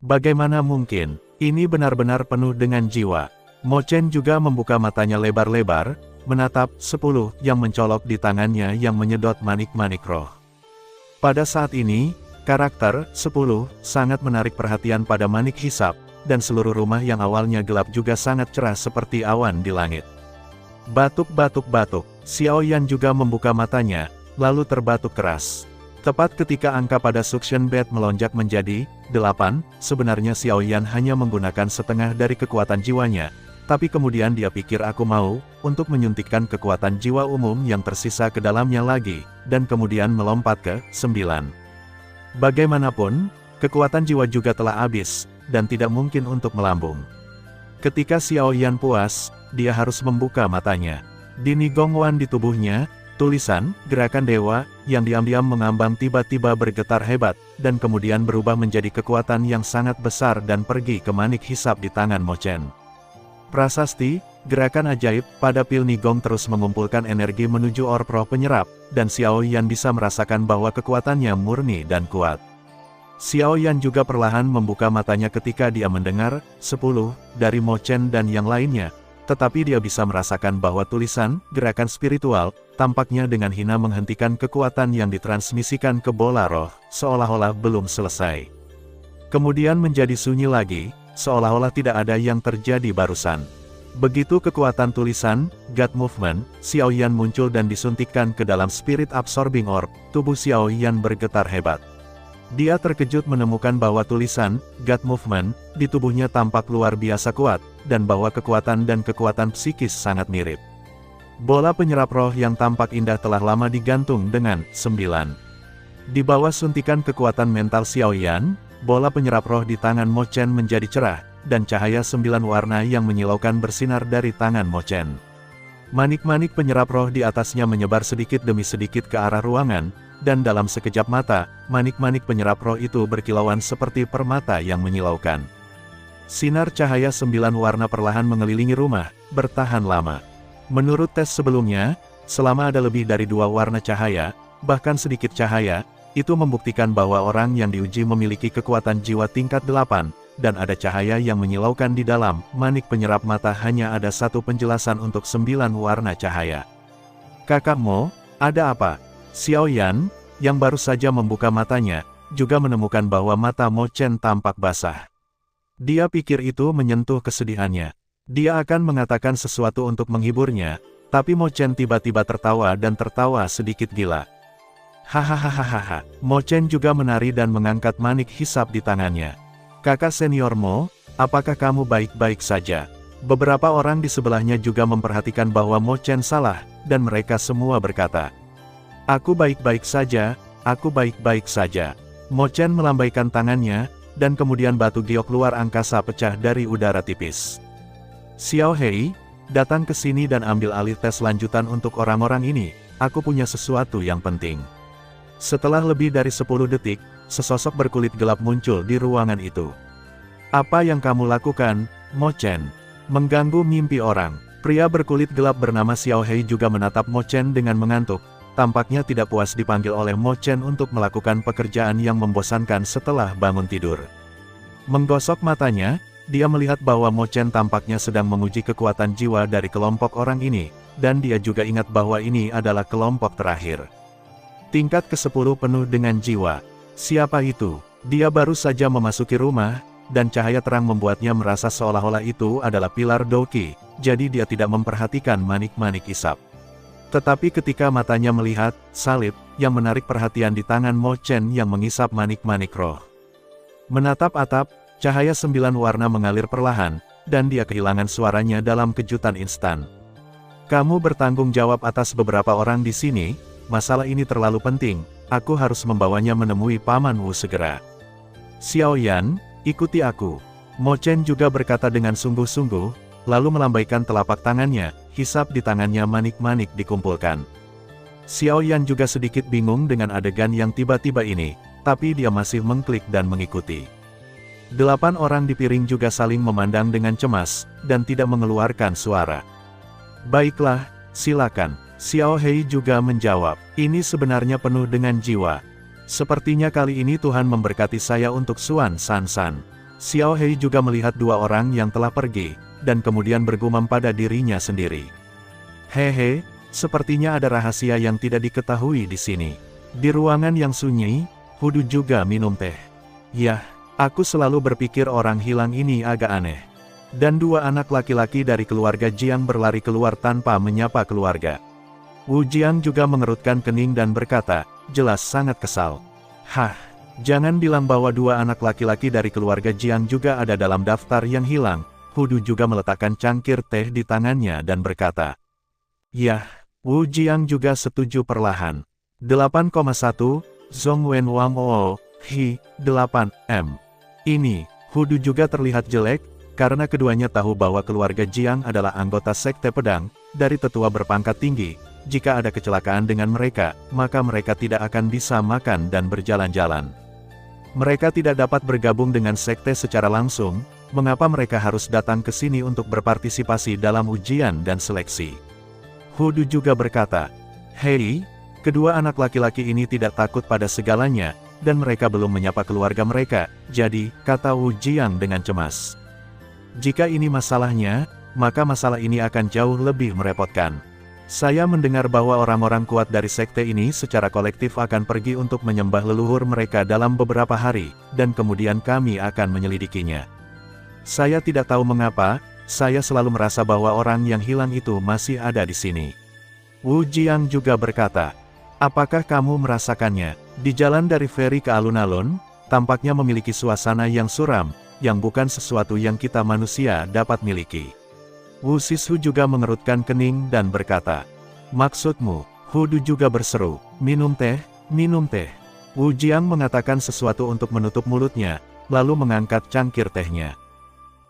Bagaimana mungkin? Ini benar-benar penuh dengan jiwa. Mo Chen juga membuka matanya lebar-lebar, menatap 10 yang mencolok di tangannya yang menyedot manik-manik roh. Pada saat ini, karakter 10 sangat menarik perhatian pada manik hisap, dan seluruh rumah yang awalnya gelap juga sangat cerah seperti awan di langit. Batuk-batuk-batuk, Xiao Yan juga membuka matanya, lalu terbatuk keras. Tepat ketika angka pada suction bed melonjak menjadi 8, sebenarnya Xiao Yan hanya menggunakan setengah dari kekuatan jiwanya, tapi kemudian dia pikir aku mau, untuk menyuntikkan kekuatan jiwa umum yang tersisa ke dalamnya lagi, dan kemudian melompat ke 9. Bagaimanapun, kekuatan jiwa juga telah habis, dan tidak mungkin untuk melambung. Ketika Xiao Yan puas, dia harus membuka matanya. Di Nigongwan di tubuhnya, tulisan, gerakan dewa, yang diam-diam mengambang tiba-tiba bergetar hebat, dan kemudian berubah menjadi kekuatan yang sangat besar dan pergi ke manik hisap di tangan Mo Chen. Prasasti, gerakan ajaib, pada pil Nigong terus mengumpulkan energi menuju orb roh penyerap, dan Xiao Yan bisa merasakan bahwa kekuatannya murni dan kuat. Xiao Yan juga perlahan membuka matanya ketika dia mendengar 10 dari Mo Chen dan yang lainnya, tetapi dia bisa merasakan bahwa tulisan, gerakan spiritual, tampaknya dengan hina menghentikan kekuatan yang ditransmisikan ke bola roh, seolah-olah belum selesai. Kemudian menjadi sunyi lagi, seolah-olah tidak ada yang terjadi barusan. Begitu kekuatan tulisan, God Movement, Xiao Yan muncul dan disuntikkan ke dalam Spirit Absorbing Orb, tubuh Xiao Yan bergetar hebat. Dia terkejut menemukan bahwa tulisan, God Movement, di tubuhnya tampak luar biasa kuat, dan bahwa kekuatan dan kekuatan psikis sangat mirip. Bola penyerap roh yang tampak indah telah lama digantung dengan 9. Di bawah suntikan kekuatan mental Xiao Yan, bola penyerap roh di tangan Mo Chen menjadi cerah, dan cahaya 9 warna yang menyilaukan bersinar dari tangan Mo Chen. Manik-manik penyerap roh di atasnya menyebar sedikit demi sedikit ke arah ruangan, dan dalam sekejap mata, manik-manik penyerap roh itu berkilauan seperti permata yang menyilaukan. Sinar cahaya 9 warna perlahan mengelilingi rumah, bertahan lama. Menurut tes sebelumnya, selama ada lebih dari 2 warna cahaya, bahkan sedikit cahaya, itu membuktikan bahwa orang yang diuji memiliki kekuatan jiwa tingkat 8, dan ada cahaya yang menyilaukan di dalam manik penyerap mata. Hanya ada satu penjelasan untuk 9 warna cahaya. Kakak Mo, ada apa? Xiao Yan, yang baru saja membuka matanya, juga menemukan bahwa mata Mo Chen tampak basah. Dia pikir itu menyentuh kesedihannya. Dia akan mengatakan sesuatu untuk menghiburnya, tapi Mo Chen tiba-tiba tertawa dan tertawa sedikit gila. Hahaha. Mo Chen juga menari dan mengangkat manik hisap di tangannya. Kakak senior Mo, apakah kamu baik-baik saja? Beberapa orang di sebelahnya juga memperhatikan bahwa Mo Chen salah, dan mereka semua berkata, aku baik-baik saja, aku baik-baik saja. Mo Chen melambaikan tangannya, dan kemudian batu giok luar angkasa pecah dari udara tipis. Xiao Hei, datang ke sini dan ambil alih tes lanjutan untuk orang-orang ini, aku punya sesuatu yang penting. Setelah lebih dari 10 detik, sesosok berkulit gelap muncul di ruangan itu. Apa yang kamu lakukan, Mo Chen? Mengganggu mimpi orang. Pria berkulit gelap bernama Xiao Hei juga menatap Mo Chen dengan mengantuk. Tampaknya tidak puas dipanggil oleh Mo Chen untuk melakukan pekerjaan yang membosankan setelah bangun tidur. Menggosok matanya, dia melihat bahwa Mo Chen tampaknya sedang menguji kekuatan jiwa dari kelompok orang ini, dan dia juga ingat bahwa ini adalah kelompok terakhir. Tingkat ke-10 penuh dengan jiwa. Siapa itu? Dia baru saja memasuki rumah, dan cahaya terang membuatnya merasa seolah-olah itu adalah pilar Doki, jadi dia tidak memperhatikan manik-manik isap. Tetapi ketika matanya melihat salib yang menarik perhatian di tangan Mo Chen yang mengisap manik-manik roh. Menatap atap, cahaya 9 warna mengalir perlahan, dan dia kehilangan suaranya dalam kejutan instan. Kamu bertanggung jawab atas beberapa orang di sini, masalah ini terlalu penting, aku harus membawanya menemui Paman Wu segera. Xiao Yan, ikuti aku. Mo Chen juga berkata dengan sungguh-sungguh, lalu melambaikan telapak tangannya, hisap di tangannya manik-manik dikumpulkan. Xiao Yan juga sedikit bingung dengan adegan yang tiba-tiba ini, tapi dia masih mengklik dan mengikuti. 8 orang di piring juga saling memandang dengan cemas, dan tidak mengeluarkan suara. Baiklah, silakan. Xiao Hei juga menjawab, ini sebenarnya penuh dengan jiwa. Sepertinya kali ini Tuhan memberkati saya untuk Suan San San. Xiao Hei juga melihat dua orang yang telah pergi, dan kemudian bergumam pada dirinya sendiri. Hehe, sepertinya ada rahasia yang tidak diketahui di sini. Di ruangan yang sunyi, Hu Du juga minum teh. Yah, aku selalu berpikir orang hilang ini agak aneh. Dan dua anak laki-laki dari keluarga Jiang berlari keluar tanpa menyapa keluarga. Wu Jiang juga mengerutkan kening dan berkata, jelas sangat kesal. Hah, jangan bilang bahwa dua anak laki-laki dari keluarga Jiang juga ada dalam daftar yang hilang. Hu Du juga meletakkan cangkir teh di tangannya dan berkata. Yah, Wu Jiang juga setuju perlahan. 8,1, Zhong Wen Wang O, Hi, 8, M. Ini, Hu Du juga terlihat jelek, karena keduanya tahu bahwa keluarga Jiang adalah anggota sekte pedang, dari tetua berpangkat tinggi. Jika ada kecelakaan dengan mereka, maka mereka tidak akan bisa makan dan berjalan-jalan. Mereka tidak dapat bergabung dengan sekte secara langsung, mengapa mereka harus datang ke sini untuk berpartisipasi dalam ujian dan seleksi? Hu Du juga berkata, hei, kedua anak laki-laki ini tidak takut pada segalanya, dan mereka belum menyapa keluarga mereka, jadi, kata Wu Jiang dengan cemas. Jika ini masalahnya, maka masalah ini akan jauh lebih merepotkan. Saya mendengar bahwa orang-orang kuat dari sekte ini secara kolektif akan pergi untuk menyembah leluhur mereka dalam beberapa hari, dan kemudian kami akan menyelidikinya. Saya tidak tahu mengapa, saya selalu merasa bahwa orang yang hilang itu masih ada di sini. Wu Jiang juga berkata, apakah kamu merasakannya? Di jalan dari Feri ke alun-alun, tampaknya memiliki suasana yang suram, yang bukan sesuatu yang kita manusia dapat miliki. Wu Sishu juga mengerutkan kening dan berkata, maksudmu? Hu Du juga berseru, minum teh, minum teh. Wu Jiang mengatakan sesuatu untuk menutup mulutnya, lalu mengangkat cangkir tehnya.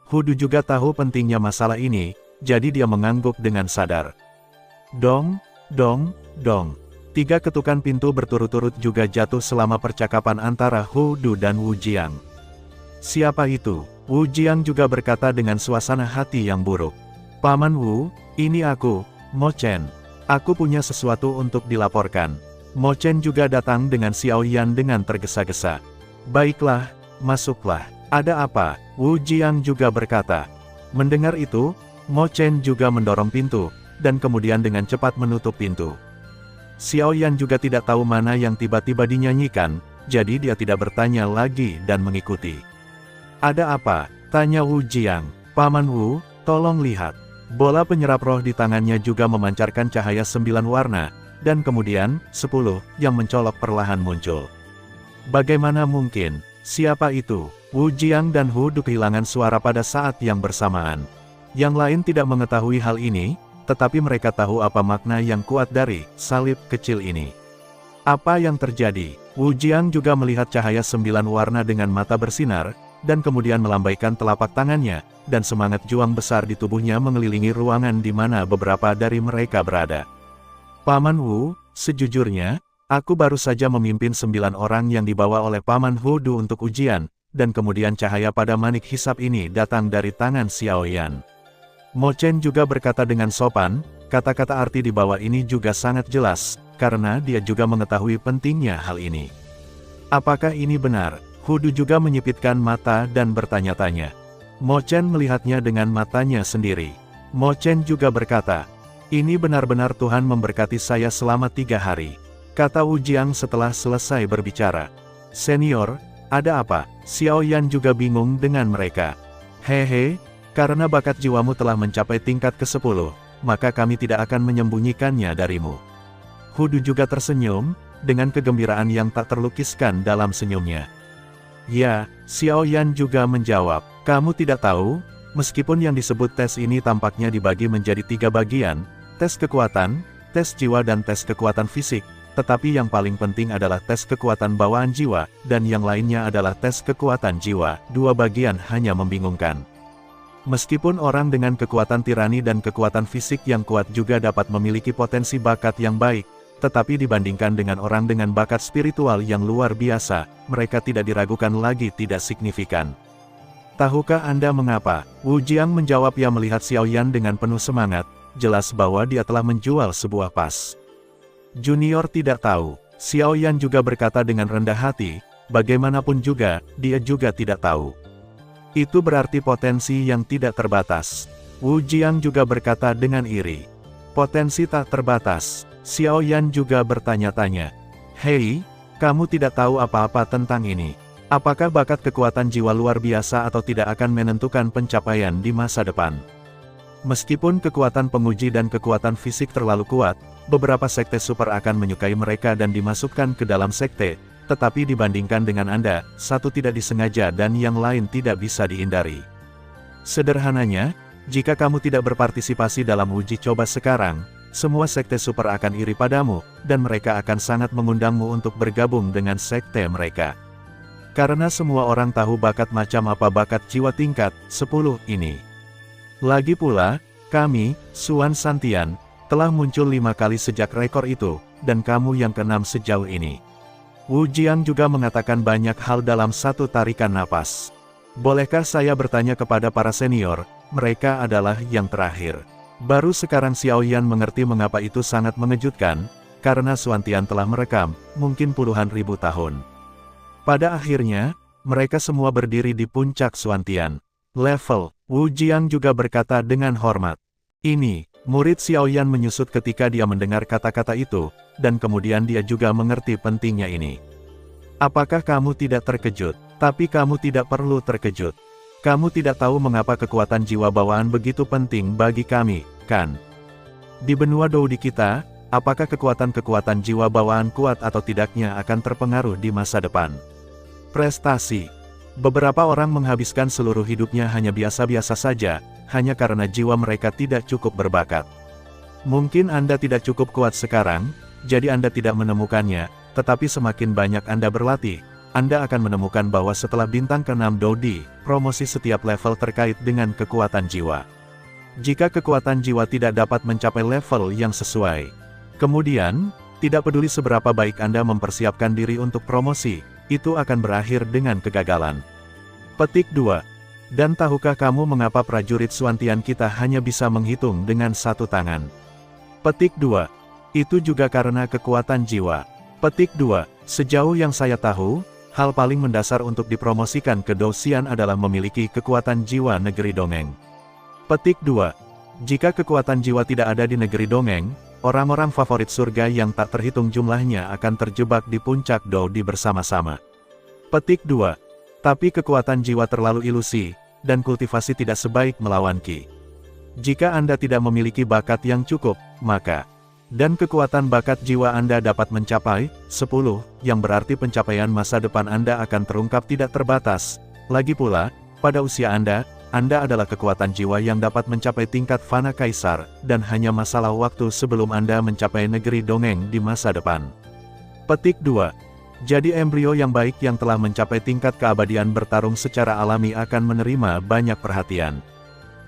Hu Du juga tahu pentingnya masalah ini, jadi dia mengangguk dengan sadar. Dong, dong, dong. 3 ketukan pintu berturut-turut juga jatuh selama percakapan antara Hu Du dan Wu Jiang. Siapa itu? Wu Jiang juga berkata dengan suasana hati yang buruk. Paman Wu, ini aku, Mo Chen. Aku punya sesuatu untuk dilaporkan. Mo Chen juga datang dengan Xiao Yan dengan tergesa-gesa. Baiklah, masuklah. Ada apa? Wu Jiang juga berkata. Mendengar itu, Mo Chen juga mendorong pintu, dan kemudian dengan cepat menutup pintu. Xiao Yan juga tidak tahu mana yang tiba-tiba dinyanyikan, jadi dia tidak bertanya lagi dan mengikuti. Ada apa? Tanya Wu Jiang. Paman Wu, tolong lihat. Bola penyerap roh di tangannya juga memancarkan cahaya 9 warna, dan kemudian, 10, yang mencolok perlahan muncul. Bagaimana mungkin? Siapa itu? Wu Jiang dan Hu Du kehilangan suara pada saat yang bersamaan. Yang lain tidak mengetahui hal ini, tetapi mereka tahu apa makna yang kuat dari salib kecil ini. Apa yang terjadi? Wu Jiang juga melihat cahaya 9 warna dengan mata bersinar, dan kemudian melambaikan telapak tangannya, dan semangat juang besar di tubuhnya mengelilingi ruangan di mana beberapa dari mereka berada. Paman Wu, sejujurnya, aku baru saja memimpin 9 orang yang dibawa oleh Paman Hu Du untuk ujian, dan kemudian cahaya pada manik hisap ini datang dari tangan Xiao Yan. Mo Chen juga berkata dengan sopan, kata-kata arti di bawah ini juga sangat jelas, karena dia juga mengetahui pentingnya hal ini. Apakah ini benar? Hu Du juga menyipitkan mata dan bertanya-tanya. Mo Chen melihatnya dengan matanya sendiri. Mo Chen juga berkata, ini benar-benar Tuhan memberkati saya selama 3 hari. Kata Wu Jiang setelah selesai berbicara. Senior, ada apa? Xiao Yan juga bingung dengan mereka. Hehe, karena bakat jiwamu telah mencapai tingkat ke-10, maka kami tidak akan menyembunyikannya darimu. Hu Du juga tersenyum, dengan kegembiraan yang tak terlukiskan dalam senyumnya. Ya, Xiao Yan juga menjawab, kamu tidak tahu, meskipun yang disebut tes ini tampaknya dibagi menjadi 3 bagian, tes kekuatan, tes jiwa dan tes kekuatan fisik, tetapi yang paling penting adalah tes kekuatan bawaan jiwa, dan yang lainnya adalah tes kekuatan jiwa. 2 bagian hanya membingungkan. Meskipun orang dengan kekuatan tirani dan kekuatan fisik yang kuat juga dapat memiliki potensi bakat yang baik, tetapi dibandingkan dengan orang dengan bakat spiritual yang luar biasa, mereka tidak diragukan lagi tidak signifikan. Tahukah Anda mengapa? Wu Jiang menjawab yang melihat Xiao Yan dengan penuh semangat, jelas bahwa dia telah menjual sebuah pas. Junior tidak tahu. Xiao Yan juga berkata dengan rendah hati, bagaimanapun juga, dia juga tidak tahu. Itu berarti potensi yang tidak terbatas. Wu Jiang juga berkata dengan iri. Potensi tak terbatas. Xiao Yan juga bertanya-tanya. Hei, kamu tidak tahu apa-apa tentang ini. Apakah bakat kekuatan jiwa luar biasa atau tidak akan menentukan pencapaian di masa depan? Meskipun kekuatan penguji dan kekuatan fisik terlalu kuat, beberapa sekte super akan menyukai mereka dan dimasukkan ke dalam sekte, tetapi dibandingkan dengan Anda, satu tidak disengaja dan yang lain tidak bisa dihindari. Sederhananya, jika kamu tidak berpartisipasi dalam uji coba sekarang, semua sekte super akan iri padamu, dan mereka akan sangat mengundangmu untuk bergabung dengan sekte mereka. Karena semua orang tahu bakat macam apa bakat jiwa tingkat 10 ini. Lagi pula, kami, Suan Santian, telah muncul 5 kali sejak rekor itu, dan kamu yang ke-6 sejauh ini. Wu Jiang juga mengatakan banyak hal dalam satu tarikan napas. Bolehkah saya bertanya kepada para senior, mereka adalah yang terakhir. Baru sekarang Xiao Yan mengerti mengapa itu sangat mengejutkan, karena Suantian telah merekam, mungkin puluhan ribu tahun. Pada akhirnya, mereka semua berdiri di puncak Suantian. Level, Wu Jiang juga berkata dengan hormat. Ini, murid Xiao Yan menyusut ketika dia mendengar kata-kata itu, dan kemudian dia juga mengerti pentingnya ini. Apakah kamu tidak terkejut? Tapi kamu tidak perlu terkejut. Kamu tidak tahu mengapa kekuatan jiwa bawaan begitu penting bagi kami, kan? Di benua Doudi kita, apakah kekuatan-kekuatan jiwa bawaan kuat atau tidaknya akan terpengaruh di masa depan? Prestasi. Beberapa orang menghabiskan seluruh hidupnya hanya biasa-biasa saja, hanya karena jiwa mereka tidak cukup berbakat. Mungkin Anda tidak cukup kuat sekarang, jadi Anda tidak menemukannya, tetapi semakin banyak Anda berlatih, Anda akan menemukan bahwa setelah bintang ke-6 Doudi, promosi setiap level terkait dengan kekuatan jiwa. Jika kekuatan jiwa tidak dapat mencapai level yang sesuai, kemudian, tidak peduli seberapa baik Anda mempersiapkan diri untuk promosi, itu akan berakhir dengan kegagalan. Petik 2. Dan tahukah kamu mengapa prajurit Suantian kita hanya bisa menghitung dengan satu tangan? Petik 2. Itu juga karena kekuatan jiwa. Petik 2. Sejauh yang saya tahu, hal paling mendasar untuk dipromosikan ke Dou-Xian adalah memiliki kekuatan jiwa negeri dongeng. Petik 2. Jika kekuatan jiwa tidak ada di negeri dongeng, orang-orang favorit surga yang tak terhitung jumlahnya akan terjebak di puncak Doudi bersama-sama. Petik 2. Tapi kekuatan jiwa terlalu ilusi, dan kultivasi tidak sebaik melawan Qi. Jika Anda tidak memiliki bakat yang cukup, maka, dan kekuatan bakat jiwa Anda dapat mencapai 10, yang berarti pencapaian masa depan Anda akan terungkap tidak terbatas. Lagi pula, pada usia Anda adalah kekuatan jiwa yang dapat mencapai tingkat Fana Kaisar, dan hanya masalah waktu sebelum Anda mencapai negeri dongeng di masa depan. Petik 2. Jadi embrio yang baik yang telah mencapai tingkat keabadian bertarung secara alami akan menerima banyak perhatian.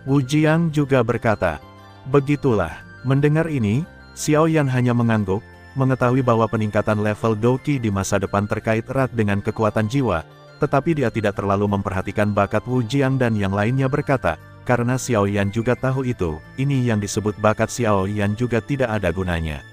Wu Jiang juga berkata. Begitulah, mendengar ini, Xiao Yan hanya mengangguk, mengetahui bahwa peningkatan level Douqi di masa depan terkait erat dengan kekuatan jiwa, tetapi dia tidak terlalu memperhatikan bakat Wu Jiang dan yang lainnya berkata, karena Xiao Yan juga tahu itu, ini yang disebut bakat Xiao Yan juga tidak ada gunanya.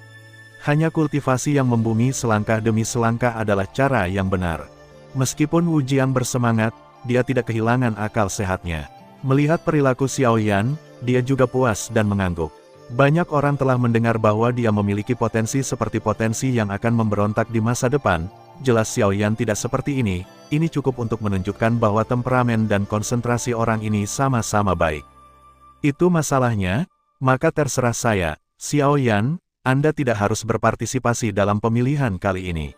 Hanya kultivasi yang membumi selangkah demi selangkah adalah cara yang benar. Meskipun Wu Jiang bersemangat, dia tidak kehilangan akal sehatnya. Melihat perilaku Xiao Yan, dia juga puas dan mengangguk. Banyak orang telah mendengar bahwa dia memiliki potensi seperti potensi yang akan memberontak di masa depan. Jelas Xiao Yan tidak seperti ini cukup untuk menunjukkan bahwa temperamen dan konsentrasi orang ini sama-sama baik. Itu masalahnya, maka terserah saya, Xiao Yan, Anda tidak harus berpartisipasi dalam pemilihan kali ini.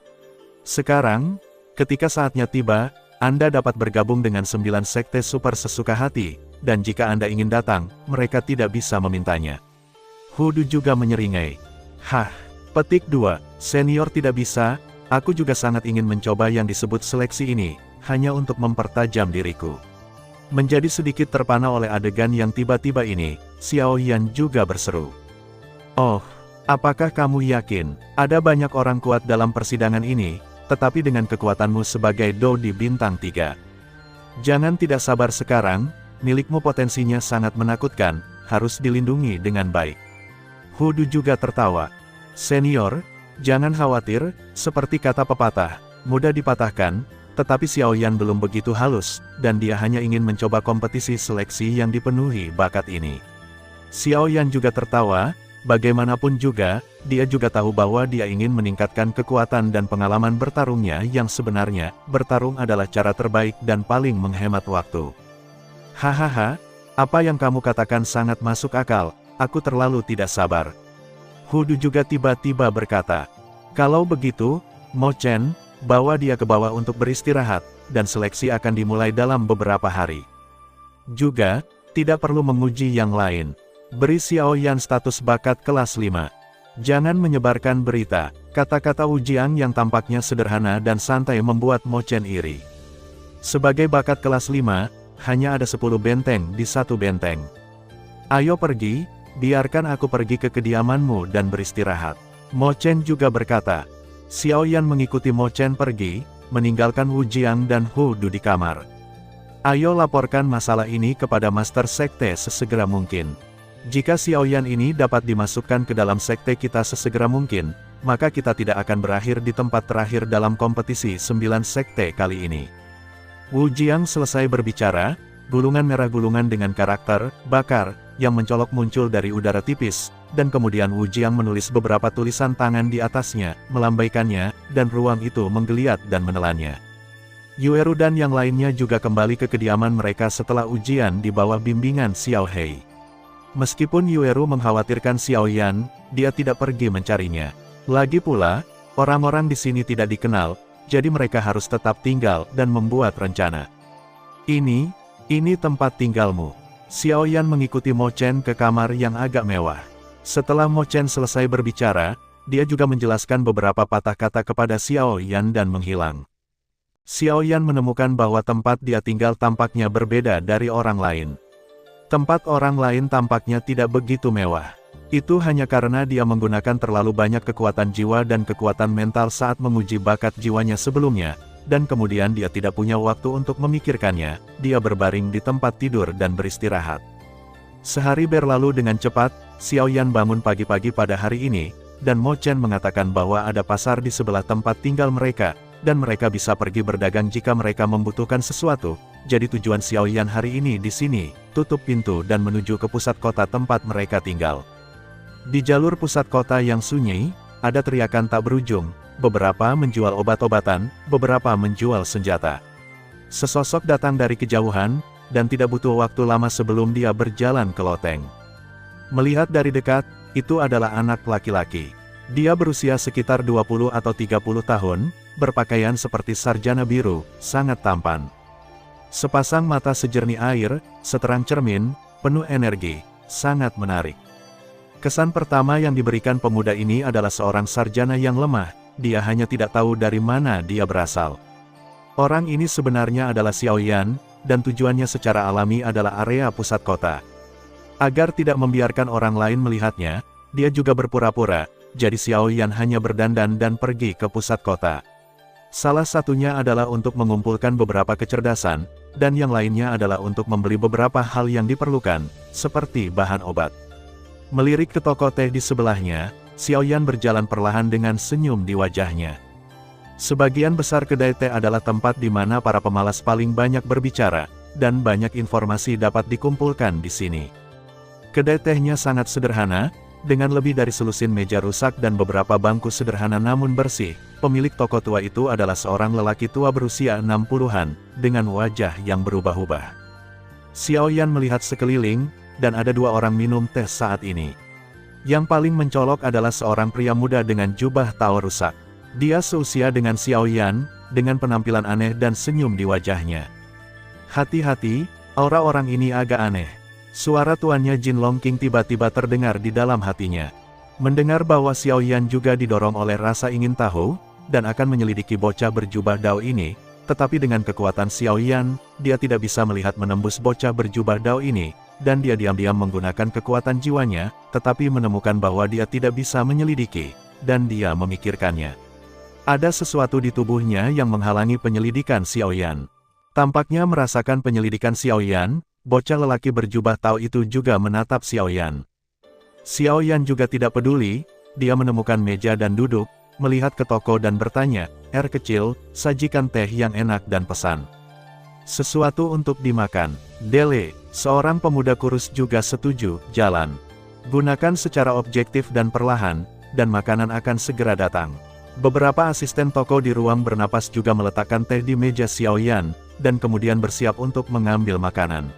Sekarang, ketika saatnya tiba, Anda dapat bergabung dengan 9 sekte super sesuka hati, dan jika Anda ingin datang, mereka tidak bisa memintanya. Hudu juga menyeringai. Hah, petik 2, senior tidak bisa, aku juga sangat ingin mencoba yang disebut seleksi ini, hanya untuk mempertajam diriku. Menjadi sedikit terpana oleh adegan yang tiba-tiba ini, Xiao Yan juga berseru. Oh, apakah kamu yakin, ada banyak orang kuat dalam persidangan ini, tetapi dengan kekuatanmu sebagai Doudi bintang 3. Jangan tidak sabar sekarang, milikmu potensinya sangat menakutkan, harus dilindungi dengan baik. Hudu juga tertawa. Senior, jangan khawatir, seperti kata pepatah, mudah dipatahkan, Tetapi Xiao Yan belum begitu halus, dan dia hanya ingin mencoba kompetisi seleksi yang dipenuhi bakat ini. Xiao Yan juga tertawa, bagaimanapun juga, dia juga tahu bahwa dia ingin meningkatkan kekuatan dan pengalaman bertarungnya yang sebenarnya, bertarung adalah cara terbaik dan paling menghemat waktu. Hahaha, apa yang kamu katakan sangat masuk akal, aku terlalu tidak sabar. Hu Du juga tiba-tiba berkata, kalau begitu, Mo Chen, bawa dia ke bawah untuk beristirahat, dan seleksi akan dimulai dalam beberapa hari. Juga, tidak perlu menguji yang lain. Beri Xiao Yan status bakat kelas 5. Jangan menyebarkan berita, kata-kata Wu Jiang yang tampaknya sederhana dan santai membuat Mo Chen iri. Sebagai bakat kelas 5, hanya ada 10 benteng di satu benteng. Ayo pergi, biarkan aku pergi ke kediamanmu dan beristirahat. Mo Chen juga berkata. Xiao Yan mengikuti Mo Chen pergi, meninggalkan Wu Jiang dan Hu Du di kamar. Ayo laporkan masalah ini kepada Master Sekte sesegera mungkin. Jika Xiao Yan ini dapat dimasukkan ke dalam sekte kita sesegera mungkin, maka kita tidak akan berakhir di tempat terakhir dalam kompetisi 9 sekte kali ini. Wu Jiang selesai berbicara, gulungan merah gulungan dengan karakter bakar yang mencolok muncul dari udara tipis, dan kemudian Wu Jiang menulis beberapa tulisan tangan di atasnya, melambaikannya, dan ruang itu menggeliat dan menelannya. Yueru dan yang lainnya juga kembali ke kediaman mereka setelah ujian di bawah bimbingan Xiao Hei. Meskipun Yueru mengkhawatirkan Xiao Yan, dia tidak pergi mencarinya. Lagi pula, orang-orang di sini tidak dikenal, jadi mereka harus tetap tinggal dan membuat rencana. Ini tempat tinggalmu. Xiao Yan mengikuti Mo Chen ke kamar yang agak mewah. Setelah Mo Chen selesai berbicara, dia juga menjelaskan beberapa patah kata kepada Xiao Yan dan menghilang. Xiao Yan menemukan bahwa tempat dia tinggal tampaknya berbeda dari orang lain. Tempat orang lain tampaknya tidak begitu mewah. Itu hanya karena dia menggunakan terlalu banyak kekuatan jiwa dan kekuatan mental saat menguji bakat jiwanya sebelumnya, dan kemudian dia tidak punya waktu untuk memikirkannya, dia berbaring di tempat tidur dan beristirahat. Sehari berlalu dengan cepat, Xiao Yan bangun pagi-pagi pada hari ini, dan Mo Chen mengatakan bahwa ada pasar di sebelah tempat tinggal mereka, dan mereka bisa pergi berdagang jika mereka membutuhkan sesuatu. Jadi tujuan Xiao Yan hari ini di sini, tutup pintu dan menuju ke pusat kota tempat mereka tinggal. Di jalur pusat kota yang sunyi, ada teriakan tak berujung, beberapa menjual obat-obatan, beberapa menjual senjata. Sesosok datang dari kejauhan, dan tidak butuh waktu lama sebelum dia berjalan ke loteng. Melihat dari dekat, itu adalah anak laki-laki. Dia berusia sekitar 20 atau 30 tahun, berpakaian seperti sarjana biru, sangat tampan. Sepasang mata sejernih air, seterang cermin, penuh energi, sangat menarik. Kesan pertama yang diberikan pemuda ini adalah seorang sarjana yang lemah, dia hanya tidak tahu dari mana dia berasal. Orang ini sebenarnya adalah Xiao Yan, dan tujuannya secara alami adalah area pusat kota. Agar tidak membiarkan orang lain melihatnya, dia juga berpura-pura, jadi Xiao Yan hanya berdandan dan pergi ke pusat kota. Salah satunya adalah untuk mengumpulkan beberapa kecerdasan, dan yang lainnya adalah untuk membeli beberapa hal yang diperlukan, seperti bahan obat. Melirik ke toko teh di sebelahnya, Xiao Yan berjalan perlahan dengan senyum di wajahnya. Sebagian besar kedai teh adalah tempat di mana para pemalas paling banyak berbicara, dan banyak informasi dapat dikumpulkan di sini. Kedai tehnya sangat sederhana, dengan lebih dari selusin meja rusak dan beberapa bangku sederhana namun bersih. Pemilik toko tua itu adalah seorang lelaki tua berusia 60-an, dengan wajah yang berubah-ubah. Xiao Yan melihat sekeliling, dan ada dua orang minum teh saat ini. Yang paling mencolok adalah seorang pria muda dengan jubah Tao rusak. Dia seusia dengan Xiao Yan, dengan penampilan aneh dan senyum di wajahnya. Hati-hati, aura orang ini agak aneh. Suara tuannya Jin Longqing tiba-tiba terdengar di dalam hatinya. Mendengar bahwa Xiao Yan juga didorong oleh rasa ingin tahu, dan akan menyelidiki bocah berjubah Dao ini, tetapi dengan kekuatan Xiao Yan, dia tidak bisa melihat menembus bocah berjubah Dao ini, dan dia diam-diam menggunakan kekuatan jiwanya, tetapi menemukan bahwa dia tidak bisa menyelidiki, dan dia memikirkannya. Ada sesuatu di tubuhnya yang menghalangi penyelidikan Xiao Yan. Tampaknya merasakan penyelidikan Xiao Yan, bocah lelaki berjubah Tao itu juga menatap Xiao Yan. Xiao Yan juga tidak peduli, dia menemukan meja dan duduk, melihat ke toko dan bertanya, kecil, sajikan teh yang enak dan pesan sesuatu untuk dimakan. Dele, seorang pemuda kurus juga setuju, jalan. Gunakan secara objektif dan perlahan, dan makanan akan segera datang. Beberapa asisten toko di ruang bernapas juga meletakkan teh di meja Xiaoyan, dan kemudian bersiap untuk mengambil makanan.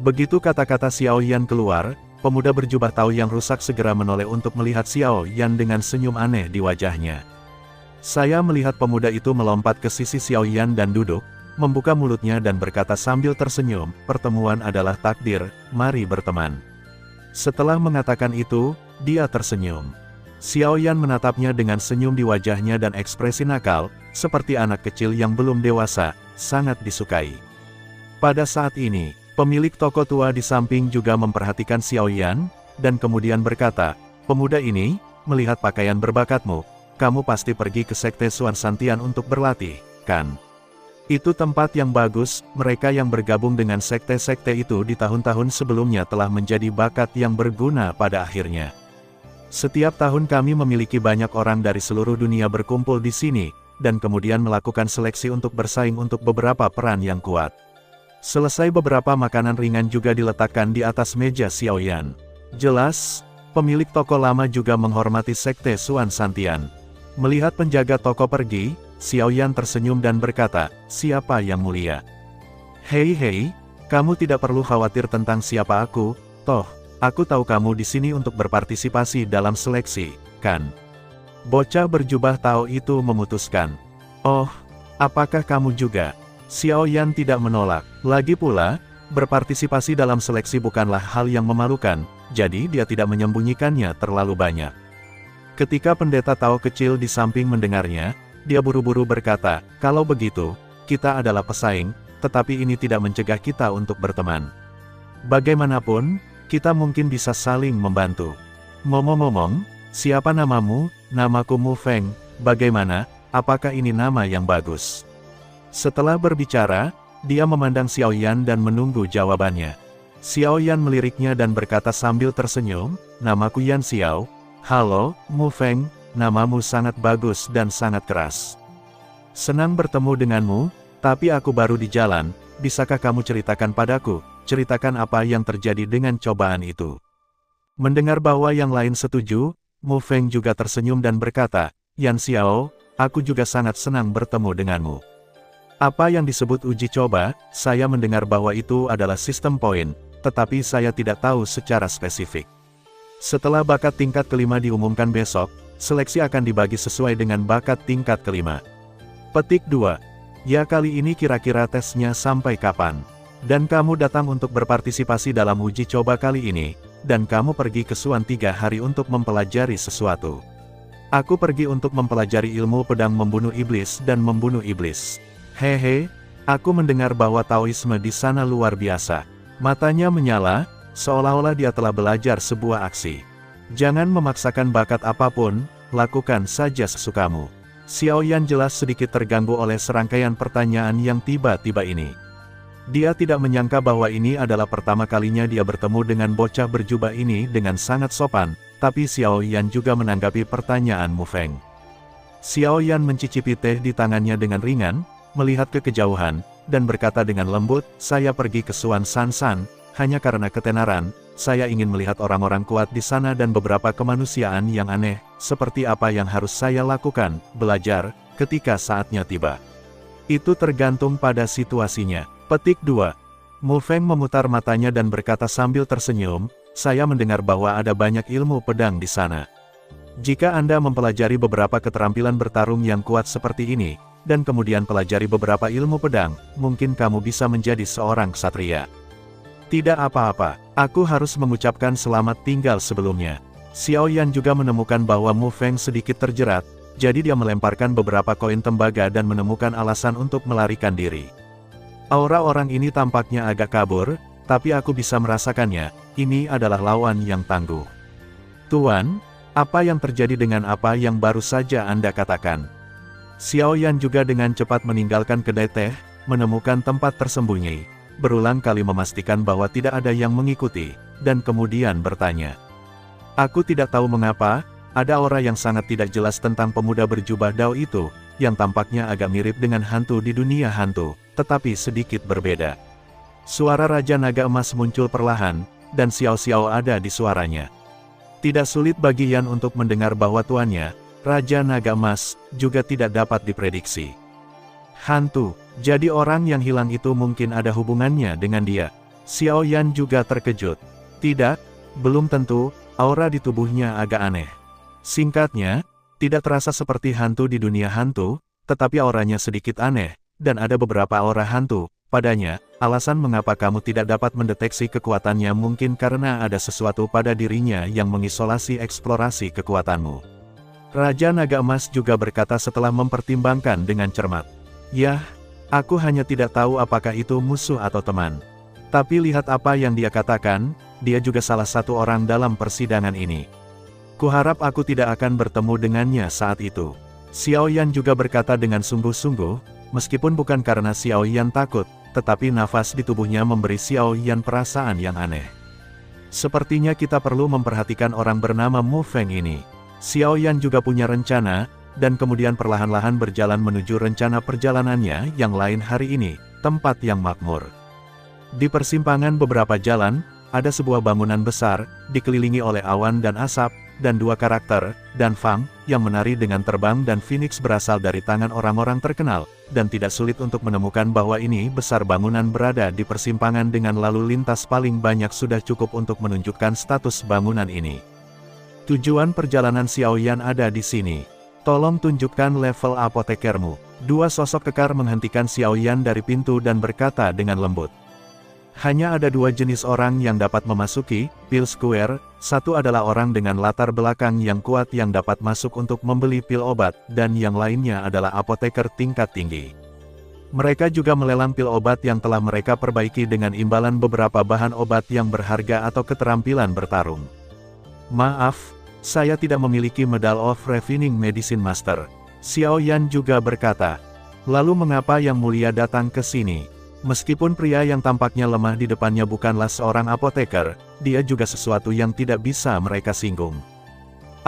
Begitu kata-kata Xiaoyan keluar, pemuda berjubah tahu yang rusak segera menoleh untuk melihat Xiaoyan dengan senyum aneh di wajahnya. Saya melihat pemuda itu melompat ke sisi Xiaoyan dan duduk, membuka mulutnya dan berkata sambil tersenyum, pertemuan adalah takdir, mari berteman. Setelah mengatakan itu, dia tersenyum. Xiaoyan menatapnya dengan senyum di wajahnya dan ekspresi nakal, seperti anak kecil yang belum dewasa, sangat disukai. Pada saat ini, pemilik toko tua di samping juga memperhatikan Xiaoyan, dan kemudian berkata, pemuda ini, melihat pakaian berbakatmu, kamu pasti pergi ke Sekte Xuan Santian untuk berlatih, kan? Itu tempat yang bagus, mereka yang bergabung dengan sekte-sekte itu di tahun-tahun sebelumnya telah menjadi bakat yang berguna pada akhirnya. Setiap tahun kami memiliki banyak orang dari seluruh dunia berkumpul di sini, dan kemudian melakukan seleksi untuk bersaing untuk beberapa peran yang kuat. Selesai beberapa makanan ringan juga diletakkan di atas meja Xiaoyan. Jelas, pemilik toko lama juga menghormati Sekte Xuan Santian. Melihat penjaga toko pergi, Xiaoyan tersenyum dan berkata, siapa yang mulia? Hei, kamu tidak perlu khawatir tentang siapa aku, toh, aku tahu kamu di sini untuk berpartisipasi dalam seleksi, kan? Bocah berjubah tahu itu memutuskan. Oh, apakah kamu juga? Xiaoyan tidak menolak. Lagi pula, berpartisipasi dalam seleksi bukanlah hal yang memalukan, jadi dia tidak menyembunyikannya terlalu banyak. Ketika pendeta Tao kecil di samping mendengarnya, dia buru-buru berkata, kalau begitu, kita adalah pesaing, tetapi ini tidak mencegah kita untuk berteman. Bagaimanapun, kita mungkin bisa saling membantu. Ngomong-ngomong, siapa namamu? Namaku Mu Feng, bagaimana, apakah ini nama yang bagus? Setelah berbicara, dia memandang Xiaoyan dan menunggu jawabannya. Xiaoyan meliriknya dan berkata sambil tersenyum, namaku Yan Xiao. Halo, Mu Feng. Namamu sangat bagus dan sangat keras. Senang bertemu denganmu, tapi aku baru di jalan, bisakah kamu ceritakan padaku, ceritakan apa yang terjadi dengan cobaan itu? Mendengar bahwa yang lain setuju, Mu Feng juga tersenyum dan berkata, Yan Xiao, aku juga sangat senang bertemu denganmu. Apa yang disebut uji coba, saya mendengar bahwa itu adalah sistem poin, tetapi saya tidak tahu secara spesifik. Setelah bakat tingkat kelima diumumkan besok, seleksi akan dibagi sesuai dengan bakat tingkat kelima. Petik 2. Ya kali ini kira-kira tesnya sampai kapan? Dan kamu datang untuk berpartisipasi dalam uji coba kali ini, dan kamu pergi ke Xuan 3 hari untuk mempelajari sesuatu. Aku pergi untuk mempelajari ilmu pedang membunuh iblis dan membunuh iblis. Hehe, aku mendengar bahwa Taoisme di sana luar biasa. Matanya menyala, seolah-olah dia telah belajar sebuah aksi. Jangan memaksakan bakat apapun, lakukan saja sesukamu. Xiaoyan jelas sedikit terganggu oleh serangkaian pertanyaan yang tiba-tiba ini. Dia tidak menyangka bahwa ini adalah pertama kalinya dia bertemu dengan bocah berjubah ini dengan sangat sopan, tapi Xiaoyan juga menanggapi pertanyaan Mu Feng. Xiaoyan mencicipi teh di tangannya dengan ringan, melihat ke kejauhan, dan berkata dengan lembut, saya pergi ke Xuan Sansan, hanya karena ketenaran, saya ingin melihat orang-orang kuat di sana dan beberapa kemanusiaan yang aneh, seperti apa yang harus saya lakukan, belajar, ketika saatnya tiba. Itu tergantung pada situasinya. Petik 2. Mu Feng memutar matanya dan berkata sambil tersenyum, saya mendengar bahwa ada banyak ilmu pedang di sana. Jika Anda mempelajari beberapa keterampilan bertarung yang kuat seperti ini, dan kemudian pelajari beberapa ilmu pedang, mungkin kamu bisa menjadi seorang ksatria. Tidak apa-apa, aku harus mengucapkan selamat tinggal sebelumnya. Xiaoyan juga menemukan bahwa Mu Feng sedikit terjerat, jadi dia melemparkan beberapa koin tembaga dan menemukan alasan untuk melarikan diri. Aura orang ini tampaknya agak kabur, tapi aku bisa merasakannya, ini adalah lawan yang tangguh. Tuan, apa yang terjadi dengan apa yang baru saja Anda katakan? Xiaoyan juga dengan cepat meninggalkan kedai teh, menemukan tempat tersembunyi, berulang kali memastikan bahwa tidak ada yang mengikuti, dan kemudian bertanya. Aku tidak tahu mengapa, ada aura yang sangat tidak jelas tentang pemuda berjubah Dao itu, yang tampaknya agak mirip dengan hantu di dunia hantu, tetapi sedikit berbeda. Suara Raja Naga Emas muncul perlahan, dan Xiao Xiao ada di suaranya. Tidak sulit bagi Yan untuk mendengar bahwa tuannya, Raja Naga Emas, juga tidak dapat diprediksi. Hantu, jadi orang yang hilang itu mungkin ada hubungannya dengan dia. Xiao Yan juga terkejut. Tidak, belum tentu, aura di tubuhnya agak aneh. Singkatnya, tidak terasa seperti hantu di dunia hantu, tetapi auranya sedikit aneh, dan ada beberapa aura hantu padanya. Alasan mengapa kamu tidak dapat mendeteksi kekuatannya mungkin karena ada sesuatu pada dirinya yang mengisolasi eksplorasi kekuatanmu. Raja Naga Emas juga berkata setelah mempertimbangkan dengan cermat. Yah, aku hanya tidak tahu apakah itu musuh atau teman. Tapi lihat apa yang dia katakan, dia juga salah satu orang dalam persidangan ini. Kuharap aku tidak akan bertemu dengannya saat itu. Xiao Yan juga berkata dengan sungguh-sungguh, meskipun bukan karena Xiao Yan takut, tetapi nafas di tubuhnya memberi Xiao Yan perasaan yang aneh. Sepertinya kita perlu memperhatikan orang bernama Mu Feng ini. Xiao Yan juga punya rencana, dan kemudian perlahan-lahan berjalan menuju rencana perjalanannya yang lain hari ini, tempat yang makmur. Di persimpangan beberapa jalan, ada sebuah bangunan besar, dikelilingi oleh awan dan asap, dan dua karakter, Dan Fang, yang menari dengan terbang dan Phoenix berasal dari tangan orang-orang terkenal, dan tidak sulit untuk menemukan bahwa ini besar bangunan berada di persimpangan dengan lalu lintas paling banyak sudah cukup untuk menunjukkan status bangunan ini. Tujuan perjalanan Xiao Yan ada di sini. Tolong tunjukkan level apotekermu. Dua sosok kekar menghentikan Xiao Yan dari pintu dan berkata dengan lembut. Hanya ada dua jenis orang yang dapat memasuki pil square, satu adalah orang dengan latar belakang yang kuat yang dapat masuk untuk membeli pil obat, dan yang lainnya adalah apoteker tingkat tinggi. Mereka juga melelang pil obat yang telah mereka perbaiki dengan imbalan beberapa bahan obat yang berharga atau keterampilan bertarung. Maaf, saya tidak memiliki Medal of Refining Medicine Master. Xiao Yan juga berkata. Lalu mengapa Yang Mulia datang ke sini? Meskipun pria yang tampaknya lemah di depannya bukanlah seorang apoteker, dia juga sesuatu yang tidak bisa mereka singgung.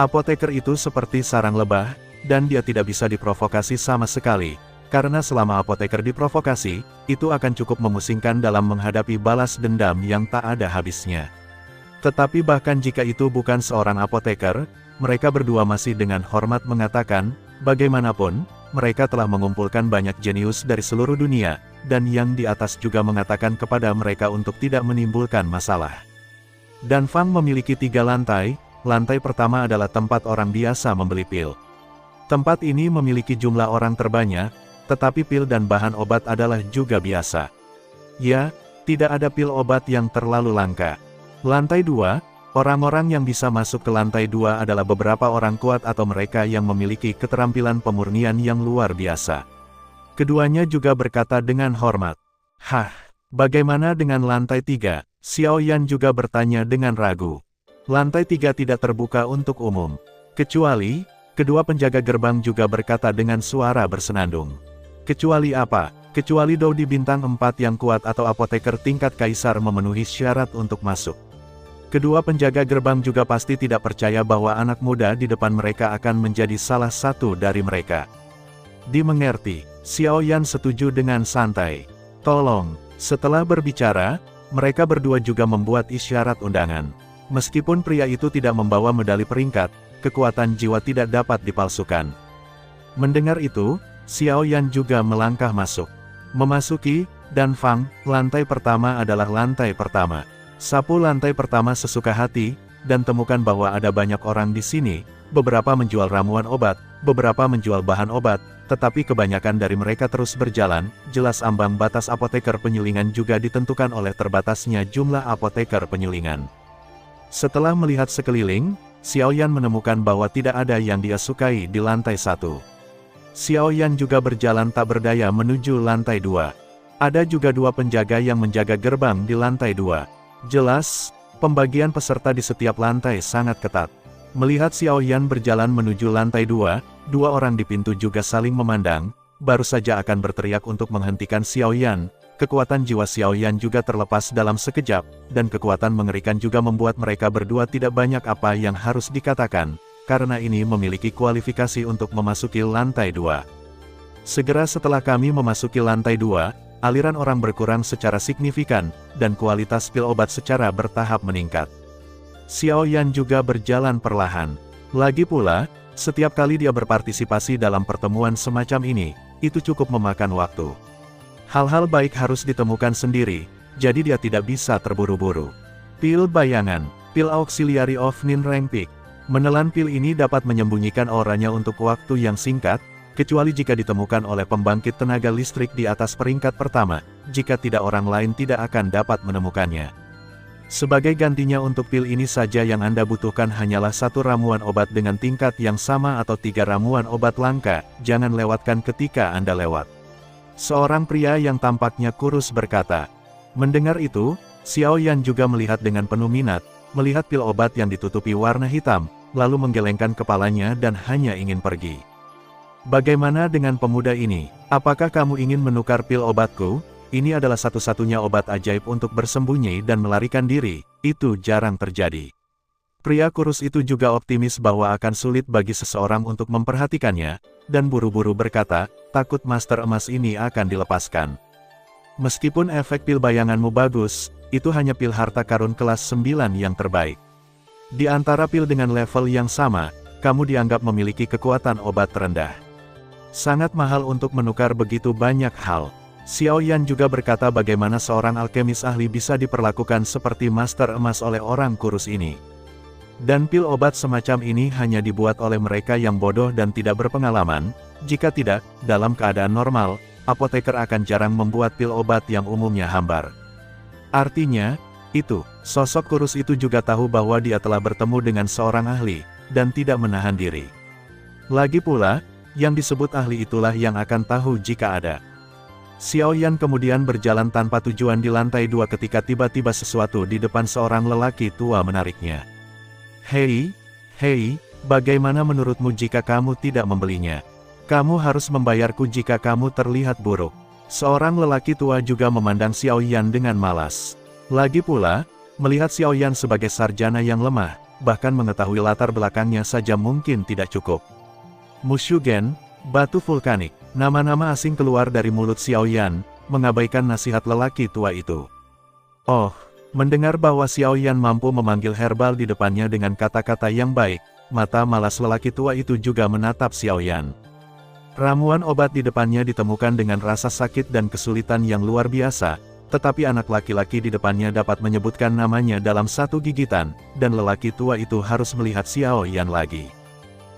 Apoteker itu seperti sarang lebah, dan dia tidak bisa diprovokasi sama sekali, karena selama apoteker diprovokasi, itu akan cukup memusingkan dalam menghadapi balas dendam yang tak ada habisnya. Tetapi bahkan jika itu bukan seorang apoteker, mereka berdua masih dengan hormat mengatakan, bagaimanapun, mereka telah mengumpulkan banyak jenius dari seluruh dunia, dan yang di atas juga mengatakan kepada mereka untuk tidak menimbulkan masalah. Dan Fang memiliki 3 lantai, lantai pertama adalah tempat orang biasa membeli pil. Tempat ini memiliki jumlah orang terbanyak, tetapi pil dan bahan obat adalah juga biasa. Ya, tidak ada pil obat yang terlalu langka. Lantai 2, orang-orang yang bisa masuk ke lantai 2 adalah beberapa orang kuat atau mereka yang memiliki keterampilan pemurnian yang luar biasa. Keduanya juga berkata dengan hormat. Hah, bagaimana dengan lantai 3? Xiao Yan juga bertanya dengan ragu. Lantai 3 tidak terbuka untuk umum. Kecuali, kedua penjaga gerbang juga berkata dengan suara bersenandung. Kecuali apa? Kecuali Daudi bintang 4 yang kuat atau apoteker tingkat kaisar memenuhi syarat untuk masuk. Kedua penjaga gerbang juga pasti tidak percaya bahwa anak muda di depan mereka akan menjadi salah satu dari mereka. Dimengerti. Xiao Yan setuju dengan santai. Tolong. Setelah berbicara, mereka berdua juga membuat isyarat undangan. Meskipun pria itu tidak membawa medali peringkat, kekuatan jiwa tidak dapat dipalsukan. Mendengar itu, Xiao Yan juga melangkah masuk. Memasuki, Dan Fang, lantai pertama adalah lantai pertama. Sapu lantai pertama sesuka hati, dan temukan bahwa ada banyak orang di sini, beberapa menjual ramuan obat, beberapa menjual bahan obat, tetapi kebanyakan dari mereka terus berjalan, jelas ambang batas apoteker penyulingan juga ditentukan oleh terbatasnya jumlah apoteker penyulingan. Setelah melihat sekeliling, Xiao Yan menemukan bahwa tidak ada yang dia sukai di lantai 1. Xiao Yan juga berjalan tak berdaya menuju lantai 2. Ada juga 2 penjaga yang menjaga gerbang di lantai 2. Jelas, pembagian peserta di setiap lantai sangat ketat. Melihat Xiao Yan berjalan menuju lantai 2, 2 orang di pintu juga saling memandang, baru saja akan berteriak untuk menghentikan Xiao Yan. Kekuatan jiwa Xiao Yan juga terlepas dalam sekejap, dan kekuatan mengerikan juga membuat mereka berdua tidak banyak apa yang harus dikatakan. karena ini memiliki kualifikasi untuk memasuki lantai 2. Segera setelah kami memasuki lantai 2, aliran orang berkurang secara signifikan, dan kualitas pil obat secara bertahap meningkat. Xiao Yan juga berjalan perlahan. Lagi pula, setiap kali dia berpartisipasi dalam pertemuan semacam ini, itu cukup memakan waktu. Hal-hal baik harus ditemukan sendiri, jadi dia tidak bisa terburu-buru. Pil bayangan, pil auxiliary of Nin Reng Peak. Menelan pil ini dapat menyembunyikan auranya untuk waktu yang singkat, kecuali jika ditemukan oleh pembangkit tenaga listrik di atas peringkat pertama, jika tidak orang lain tidak akan dapat menemukannya. Sebagai gantinya untuk pil ini saja yang Anda butuhkan hanyalah 1 ramuan obat dengan tingkat yang sama atau 3 ramuan obat langka, jangan lewatkan ketika Anda lewat. Seorang pria yang tampaknya kurus berkata. Mendengar itu, Xiao Yan juga melihat dengan penuh minat, melihat pil obat yang ditutupi warna hitam, lalu menggelengkan kepalanya dan hanya ingin pergi. Bagaimana dengan pemuda ini? Apakah kamu ingin menukar pil obatku? Ini adalah satu-satunya obat ajaib untuk bersembunyi dan melarikan diri, itu jarang terjadi. Pria kurus itu juga optimis bahwa akan sulit bagi seseorang untuk memperhatikannya, dan buru-buru berkata, takut Master Emas ini akan dilepaskan. Meskipun efek pil bayanganmu bagus, itu hanya pil harta karun kelas 9 yang terbaik. Di antara pil dengan level yang sama, kamu dianggap memiliki kekuatan obat terendah. Sangat mahal untuk menukar begitu banyak hal. Xiao Yan juga berkata bagaimana seorang alkemis ahli bisa diperlakukan seperti Master Emas oleh orang kurus ini. Dan pil obat semacam ini hanya dibuat oleh mereka yang bodoh dan tidak berpengalaman, jika tidak, dalam keadaan normal, apoteker akan jarang membuat pil obat yang umumnya hambar. Artinya, sosok kurus itu juga tahu bahwa dia telah bertemu dengan seorang ahli, dan tidak menahan diri. Lagi pula, yang disebut ahli itulah yang akan tahu jika ada. Xiao Yan kemudian berjalan tanpa tujuan di lantai 2 ketika tiba-tiba sesuatu di depan seorang lelaki tua menariknya. Hei, bagaimana menurutmu jika kamu tidak membelinya? Kamu harus membayarku jika kamu terlihat buruk. Seorang lelaki tua juga memandang Xiao Yan dengan malas. Lagi pula, melihat Xiao Yan sebagai sarjana yang lemah, bahkan mengetahui latar belakangnya saja mungkin tidak cukup. Mushugen, batu vulkanik, nama-nama asing keluar dari mulut Xiao Yan, mengabaikan nasihat lelaki tua itu. Oh, mendengar bahwa Xiao Yan mampu memanggil herbal di depannya dengan kata-kata yang baik, mata malas lelaki tua itu juga menatap Xiao Yan. Ramuan obat di depannya ditemukan dengan rasa sakit dan kesulitan yang luar biasa, tetapi anak laki-laki di depannya dapat menyebutkan namanya dalam 1 gigitan, dan lelaki tua itu harus melihat Xiao Yan lagi.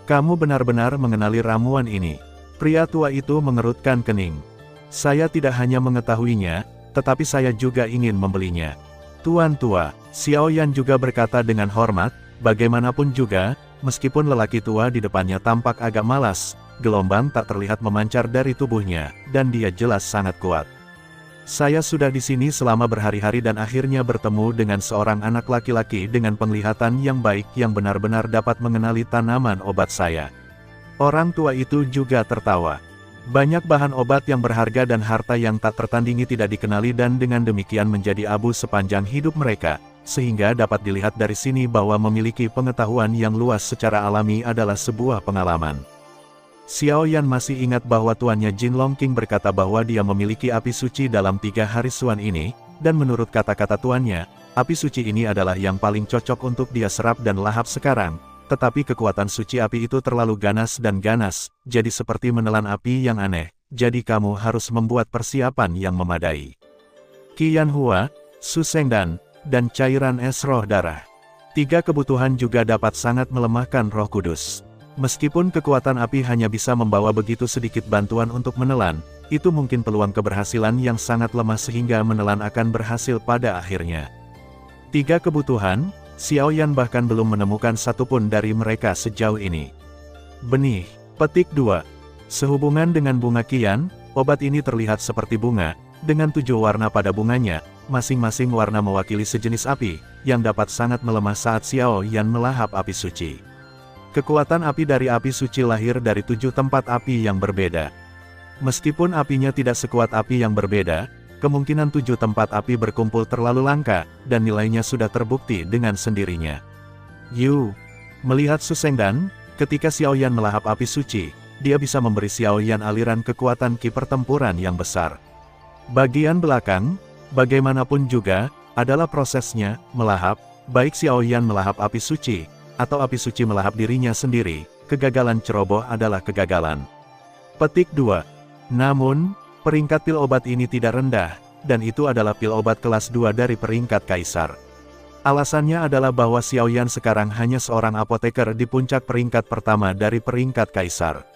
Kamu benar-benar mengenali ramuan ini. Pria tua itu mengerutkan kening. Saya tidak hanya mengetahuinya, tetapi saya juga ingin membelinya. Tuan tua, Xiao Yan juga berkata dengan hormat, bagaimanapun juga, meskipun lelaki tua di depannya tampak agak malas, gelombang tak terlihat memancar dari tubuhnya, dan dia jelas sangat kuat. Saya sudah di sini selama berhari-hari dan akhirnya bertemu dengan seorang anak laki-laki dengan penglihatan yang baik yang benar-benar dapat mengenali tanaman obat saya. Orang tua itu juga tertawa. Banyak bahan obat yang berharga dan harta yang tak tertandingi tidak dikenali dan dengan demikian menjadi abu sepanjang hidup mereka, sehingga dapat dilihat dari sini bahwa memiliki pengetahuan yang luas secara alami adalah sebuah pengalaman. Xiao Yan masih ingat bahwa tuannya Jin Longqing berkata bahwa dia memiliki api suci dalam 3 hari suan ini, dan menurut kata-kata tuannya, api suci ini adalah yang paling cocok untuk dia serap dan lahap sekarang, tetapi kekuatan suci api itu terlalu ganas, jadi seperti menelan api yang aneh, jadi kamu harus membuat persiapan yang memadai. Qian Hua, Su Sengdan, dan cairan es roh darah. 3 kebutuhan juga dapat sangat melemahkan Roh Kudus. Meskipun kekuatan api hanya bisa membawa begitu sedikit bantuan untuk menelan, itu mungkin peluang keberhasilan yang sangat lemah sehingga menelan akan berhasil pada akhirnya. 3 kebutuhan, Xiao Yan bahkan belum menemukan satupun dari mereka sejauh ini. Benih, petik 2. Sehubungan dengan bunga Qian, obat ini terlihat seperti bunga, dengan 7 warna pada bunganya, masing-masing warna mewakili sejenis api, yang dapat sangat melemah saat Xiao Yan melahap api suci. Kekuatan api dari api suci lahir dari 7 tempat api yang berbeda. Meskipun apinya tidak sekuat api yang berbeda, kemungkinan 7 tempat api berkumpul terlalu langka, dan nilainya sudah terbukti dengan sendirinya. Melihat Su Sengdan, Ketika Xiaoyan melahap api suci, dia bisa memberi Xiaoyan aliran kekuatan ki pertempuran yang besar. Bagian belakang, bagaimanapun juga, adalah prosesnya, melahap, baik Xiaoyan melahap api suci, atau api suci melahap dirinya sendiri, kegagalan ceroboh adalah kegagalan. Petik 2. Namun, peringkat pil obat ini tidak rendah, dan itu adalah pil obat kelas 2 dari peringkat kaisar. Alasannya adalah bahwa Xiaoyan sekarang hanya seorang apoteker di puncak peringkat pertama dari peringkat kaisar.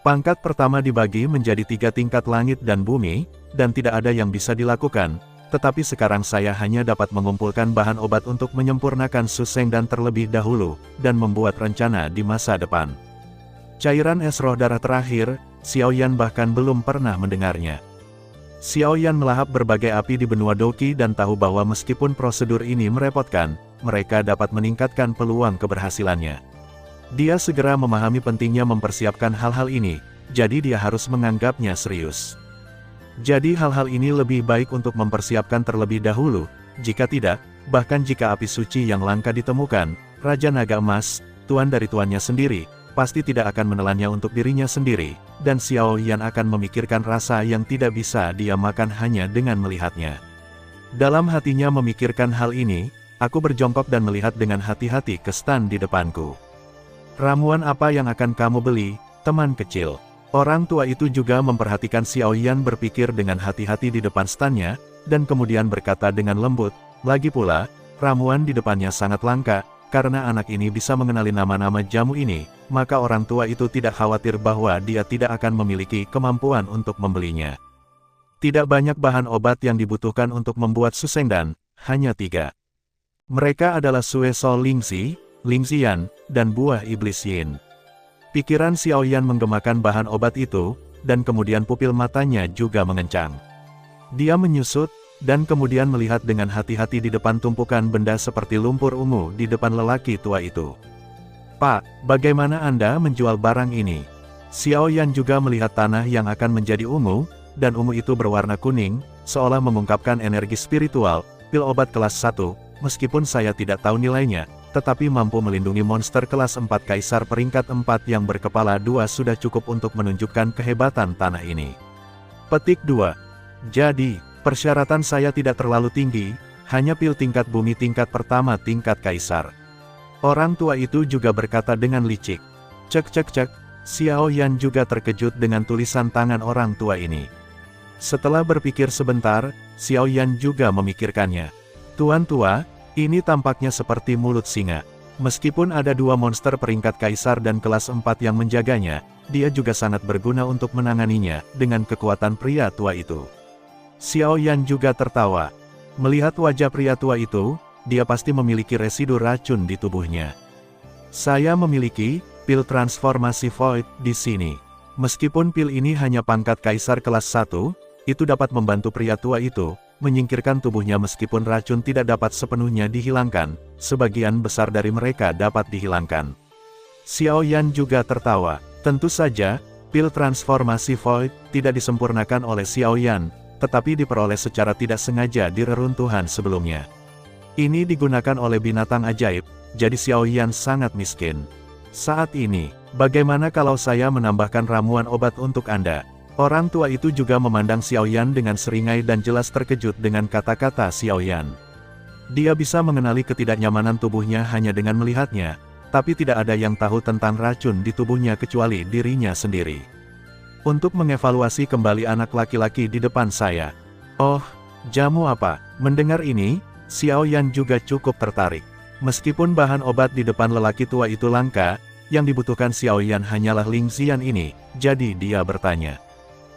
Pangkat pertama dibagi menjadi 3 tingkat langit dan bumi, dan tidak ada yang bisa dilakukan, tetapi sekarang saya hanya dapat mengumpulkan bahan obat untuk menyempurnakan Sushengdan terlebih dahulu, dan membuat rencana di masa depan. Cairan es roh darah terakhir, Xiaoyan bahkan belum pernah mendengarnya. Xiaoyan melahap berbagai api di benua Doqi dan tahu bahwa meskipun prosedur ini merepotkan, mereka dapat meningkatkan peluang keberhasilannya. Dia segera memahami pentingnya mempersiapkan hal-hal ini, jadi dia harus menganggapnya serius. Jadi hal-hal ini lebih baik untuk mempersiapkan terlebih dahulu, jika tidak, bahkan jika api suci yang langka ditemukan, Raja Naga Emas, tuan dari tuannya sendiri, pasti tidak akan menelannya untuk dirinya sendiri, dan Xiaoyan akan memikirkan rasa yang tidak bisa dia makan hanya dengan melihatnya. Dalam hatinya memikirkan hal ini, aku berjongkok dan melihat dengan hati-hati ke stan di depanku. Ramuan apa yang akan kamu beli, teman kecil? Orang tua itu juga memperhatikan Xiaoyan berpikir dengan hati-hati di depan stannya, dan kemudian berkata dengan lembut, lagi pula, ramuan di depannya sangat langka, karena anak ini bisa mengenali nama-nama jamu ini, maka orang tua itu tidak khawatir bahwa dia tidak akan memiliki kemampuan untuk membelinya. Tidak banyak bahan obat yang dibutuhkan untuk membuat Sushengdan, hanya 3. Mereka adalah Sue Sol Lingxi, Lingxian, dan buah iblis Yin. Pikiran Xiaoyan menggemakan bahan obat itu, dan kemudian pupil matanya juga mengencang. Dia menyusut, dan kemudian melihat dengan hati-hati di depan tumpukan benda seperti lumpur ungu di depan lelaki tua itu. Pak, bagaimana Anda menjual barang ini? Xiaoyan juga melihat tanah yang akan menjadi ungu, dan ungu itu berwarna kuning, seolah mengungkapkan energi spiritual, pil obat kelas 1, meskipun saya tidak tahu nilainya, tetapi mampu melindungi monster kelas 4 kaisar peringkat 4 yang berkepala 2 sudah cukup untuk menunjukkan kehebatan tanah ini. Petik 2. Jadi, persyaratan saya tidak terlalu tinggi, hanya pil tingkat bumi tingkat pertama tingkat kaisar. Orang tua itu juga berkata dengan licik. Cek cek cek, Xiaoyan juga terkejut dengan tulisan tangan orang tua ini. Setelah berpikir sebentar, Xiaoyan juga memikirkannya. Tuan tua, ini tampaknya seperti mulut singa. Meskipun ada 2 monster peringkat kaisar dan kelas 4 yang menjaganya, dia juga sangat berguna untuk menanganinya, dengan kekuatan pria tua itu. Xiaoyan juga tertawa. Melihat wajah pria tua itu, dia pasti memiliki residu racun di tubuhnya. Saya memiliki pil transformasi Void di sini. Meskipun pil ini hanya pangkat kaisar kelas 1, itu dapat membantu pria tua itu menyingkirkan tubuhnya meskipun racun tidak dapat sepenuhnya dihilangkan, sebagian besar dari mereka dapat dihilangkan. Xiaoyan juga tertawa. Tentu saja, pil transformasi Void tidak disempurnakan oleh Xiaoyan, tetapi diperoleh secara tidak sengaja di reruntuhan sebelumnya. Ini digunakan oleh binatang ajaib, jadi Xiaoyan sangat miskin. Saat ini, bagaimana kalau saya menambahkan ramuan obat untuk Anda? Orang tua itu juga memandang Xiaoyan dengan seringai dan jelas terkejut dengan kata-kata Xiaoyan. Dia bisa mengenali ketidaknyamanan tubuhnya hanya dengan melihatnya, tapi tidak ada yang tahu tentang racun di tubuhnya kecuali dirinya sendiri. Untuk mengevaluasi kembali anak laki-laki di depan saya. Oh, jamu apa? Mendengar ini, Xiaoyan juga cukup tertarik. Meskipun bahan obat di depan lelaki tua itu langka, yang dibutuhkan Xiaoyan hanyalah Lingxian ini, jadi dia bertanya.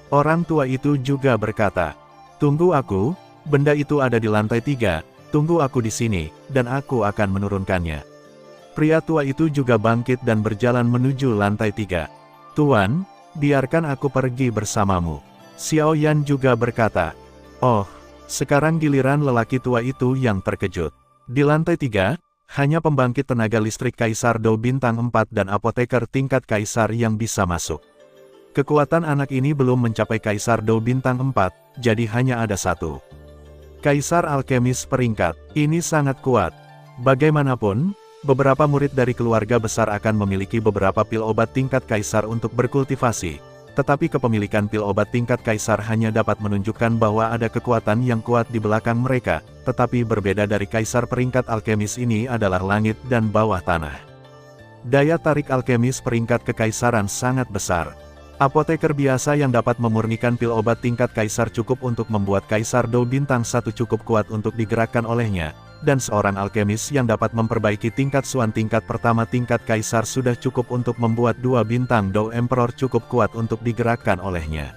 Orang tua itu juga berkata, tunggu aku, benda itu ada di lantai 3, tunggu aku di sini, dan aku akan menurunkannya. Pria tua itu juga bangkit dan berjalan menuju lantai 3. Tuan, biarkan aku pergi bersamamu. Xiaoyan juga berkata, oh, sekarang giliran lelaki tua itu yang terkejut. Di lantai 3, hanya pembangkit tenaga listrik Kaisar Dou bintang 4 dan apoteker tingkat Kaisar yang bisa masuk. Kekuatan anak ini belum mencapai Kaisar Dou bintang 4, jadi hanya ada 1. Kaisar alkemis peringkat, ini sangat kuat. Bagaimanapun, Beberapa murid dari keluarga besar akan memiliki beberapa pil obat tingkat kaisar untuk berkultivasi, tetapi kepemilikan pil obat tingkat kaisar hanya dapat menunjukkan bahwa ada kekuatan yang kuat di belakang mereka, tetapi berbeda dari kaisar peringkat alkemis ini adalah langit dan bawah tanah. Daya tarik alkemis peringkat kekaisaran sangat besar. Apoteker biasa yang dapat memurnikan pil obat tingkat kaisar cukup untuk membuat kaisar Dou bintang 1 cukup kuat untuk digerakkan olehnya, dan seorang alkemis yang dapat memperbaiki tingkat Suan tingkat pertama tingkat kaisar sudah cukup untuk membuat 2 bintang Dou Emperor cukup kuat untuk digerakkan olehnya.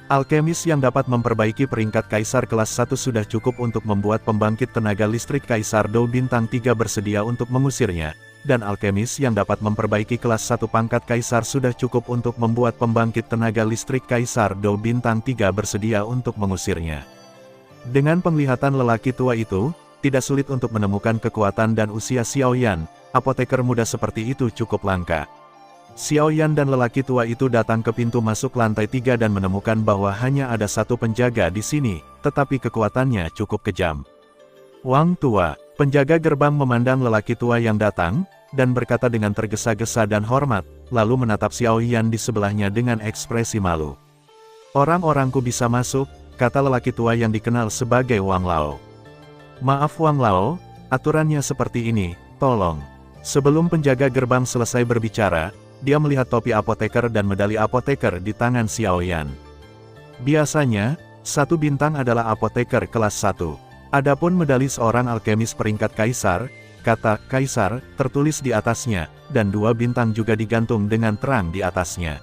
Alkemis yang dapat memperbaiki peringkat kaisar kelas 1 sudah cukup untuk membuat pembangkit tenaga listrik kaisar Dou bintang 3 bersedia untuk mengusirnya. Dan alkemis yang dapat memperbaiki kelas 1 pangkat kaisar sudah cukup untuk membuat pembangkit tenaga listrik kaisar Dou bintang 3 bersedia untuk mengusirnya. Dengan penglihatan lelaki tua itu, tidak sulit untuk menemukan kekuatan dan usia Xiao Yan. Apoteker muda seperti itu cukup langka. Xiao Yan dan lelaki tua itu datang ke pintu masuk lantai 3 dan menemukan bahwa hanya ada satu penjaga di sini, tetapi kekuatannya cukup kejam. Wang tua, penjaga gerbang memandang lelaki tua yang datang, dan berkata dengan tergesa-gesa dan hormat, lalu menatap Xiao Yan di sebelahnya dengan ekspresi malu. "Orang-orangku bisa masuk," kata lelaki tua yang dikenal sebagai Wang Lao. "Maaf Wang Lao, aturannya seperti ini, tolong." Sebelum penjaga gerbang selesai berbicara, dia melihat topi apoteker dan medali apoteker di tangan Xiao Yan. Biasanya, 1 bintang adalah apoteker kelas 1. Adapun medali seorang alkemis peringkat kaisar, kata kaisar tertulis di atasnya, dan 2 bintang juga digantung dengan terang di atasnya.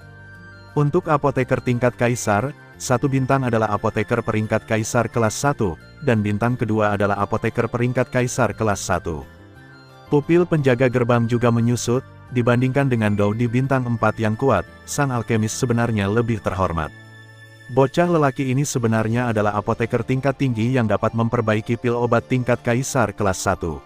Untuk apoteker tingkat kaisar, 1 bintang adalah apoteker peringkat kaisar kelas 1, dan bintang kedua adalah apoteker peringkat kaisar kelas 1. Pupil penjaga gerbang juga menyusut, dibandingkan dengan Dou di bintang 4 yang kuat, sang alkemis sebenarnya lebih terhormat. Bocah lelaki ini sebenarnya adalah apoteker tingkat tinggi yang dapat memperbaiki pil obat tingkat kaisar kelas 1.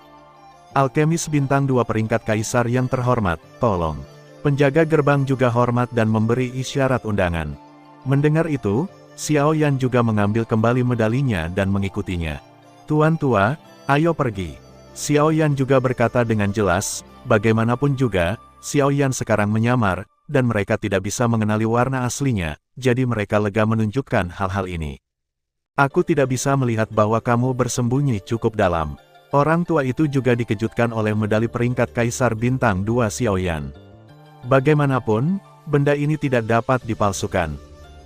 Alkemis bintang 2 peringkat kaisar yang terhormat, tolong. Penjaga gerbang juga hormat dan memberi isyarat undangan. Mendengar itu, Xiao Yan juga mengambil kembali medalinya dan mengikutinya. "Tuan tua, ayo pergi." Xiao Yan juga berkata dengan jelas, bagaimanapun juga, Xiao Yan sekarang menyamar, dan mereka tidak bisa mengenali warna aslinya, jadi mereka lega menunjukkan hal-hal ini. "Aku tidak bisa melihat bahwa kamu bersembunyi cukup dalam." Orang tua itu juga dikejutkan oleh medali peringkat kaisar bintang 2 Xiao Yan. Bagaimanapun, benda ini tidak dapat dipalsukan.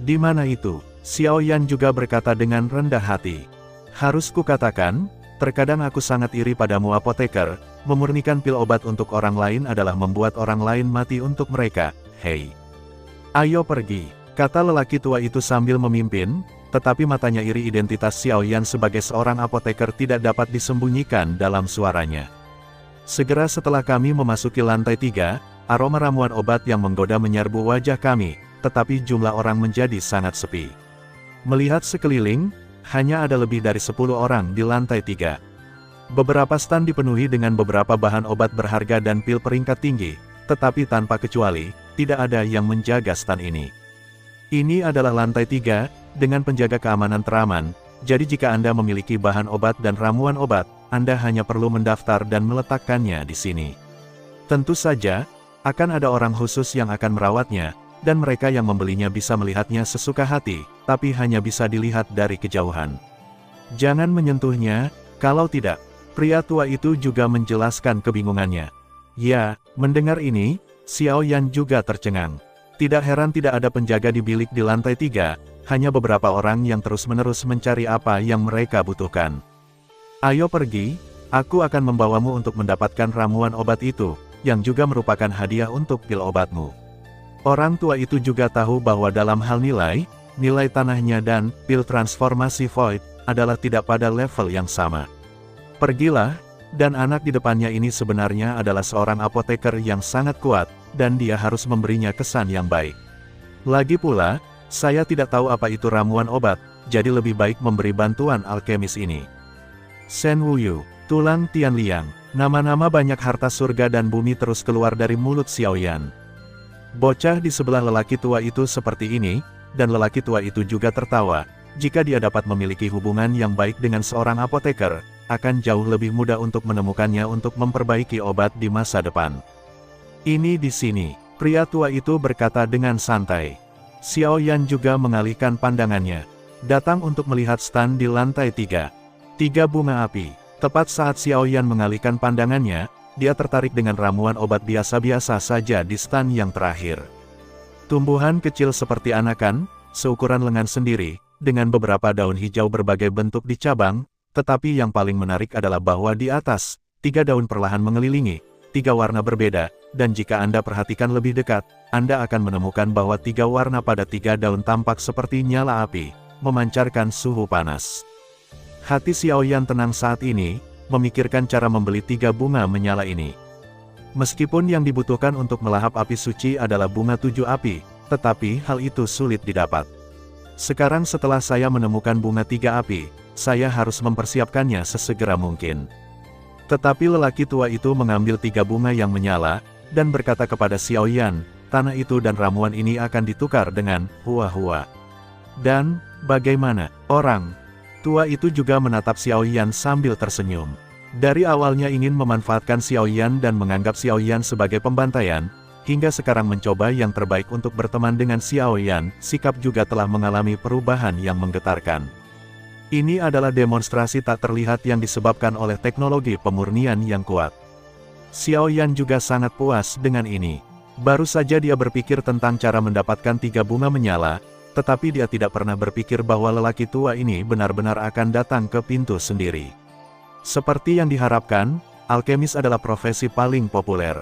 "Di mana itu?" Xiao Yan juga berkata dengan rendah hati. "Harus kukatakan, terkadang aku sangat iri padamu apoteker, memurnikan pil obat untuk orang lain adalah membuat orang lain mati untuk mereka, hei. Ayo pergi," kata lelaki tua itu sambil memimpin, tetapi matanya iri identitas Xiao Yan sebagai seorang apoteker tidak dapat disembunyikan dalam suaranya. "Segera setelah kami memasuki lantai 3, aroma ramuan obat yang menggoda menyerbu wajah kami, tetapi jumlah orang menjadi sangat sepi. Melihat sekeliling, hanya ada lebih dari 10 orang di lantai 3. Beberapa stan dipenuhi dengan beberapa bahan obat berharga dan pil peringkat tinggi, tetapi tanpa kecuali, tidak ada yang menjaga stan ini. Ini adalah lantai 3, dengan penjaga keamanan teraman, jadi jika Anda memiliki bahan obat dan ramuan obat, Anda hanya perlu mendaftar dan meletakkannya di sini. Tentu saja, akan ada orang khusus yang akan merawatnya, dan mereka yang membelinya bisa melihatnya sesuka hati, tapi hanya bisa dilihat dari kejauhan. Jangan menyentuhnya, kalau tidak." Pria tua itu juga menjelaskan kebingungannya. Ya, mendengar ini, Xiao Yan juga tercengang. Tidak heran tidak ada penjaga di bilik di lantai 3, hanya beberapa orang yang terus-menerus mencari apa yang mereka butuhkan. "Ayo pergi, aku akan membawamu untuk mendapatkan ramuan obat itu, yang juga merupakan hadiah untuk pil obatmu." Orang tua itu juga tahu bahwa dalam hal nilai tanahnya dan pil transformasi Void, adalah tidak pada level yang sama. "Pergilah," dan anak di depannya ini sebenarnya adalah seorang apoteker yang sangat kuat, dan dia harus memberinya kesan yang baik. Lagi pula, saya tidak tahu apa itu ramuan obat, jadi lebih baik memberi bantuan alkemis ini. Shen Wuyu, tulang Tian Liang, nama-nama banyak harta surga dan bumi terus keluar dari mulut Xiao Yan. Bocah di sebelah lelaki tua itu seperti ini, dan lelaki tua itu juga tertawa. Jika dia dapat memiliki hubungan yang baik dengan seorang apoteker, akan jauh lebih mudah untuk menemukannya untuk memperbaiki obat di masa depan. Ini di sini, pria tua itu berkata dengan santai. Xiao Yan juga mengalihkan pandangannya, datang untuk melihat stan di lantai 3. 3 bunga api. Tepat saat Xiao Yan mengalihkan pandangannya, dia tertarik dengan ramuan obat biasa-biasa saja di stan yang terakhir. Tumbuhan kecil seperti anakan, seukuran lengan sendiri, dengan beberapa daun hijau berbagai bentuk di cabang, tetapi yang paling menarik adalah bahwa di atas, 3 daun perlahan mengelilingi, 3 warna berbeda, dan jika Anda perhatikan lebih dekat, Anda akan menemukan bahwa 3 warna pada 3 daun tampak seperti nyala api, memancarkan suhu panas. Hati Xiao Yan tenang saat ini, memikirkan cara membeli 3 bunga menyala ini. Meskipun yang dibutuhkan untuk melahap api suci adalah bunga 7 api, tetapi hal itu sulit didapat. Sekarang setelah saya menemukan bunga 3 api, saya harus mempersiapkannya sesegera mungkin. Tetapi lelaki tua itu mengambil 3 bunga yang menyala, dan berkata kepada Xiao Yan, tanah itu dan ramuan ini akan ditukar dengan hua-hua. Dan, bagaimana, orang tua itu juga menatap Xiao Yan sambil tersenyum. Dari awalnya ingin memanfaatkan Xiao Yan dan menganggap Xiao Yan sebagai pembantaian, hingga sekarang mencoba yang terbaik untuk berteman dengan Xiao Yan, sikap juga telah mengalami perubahan yang menggetarkan. Ini adalah demonstrasi tak terlihat yang disebabkan oleh teknologi pemurnian yang kuat. Xiao Yan juga sangat puas dengan ini. Baru saja dia berpikir tentang cara mendapatkan 3 bunga menyala, tetapi dia tidak pernah berpikir bahwa lelaki tua ini benar-benar akan datang ke pintu sendiri. Seperti yang diharapkan, alkemis adalah profesi paling populer.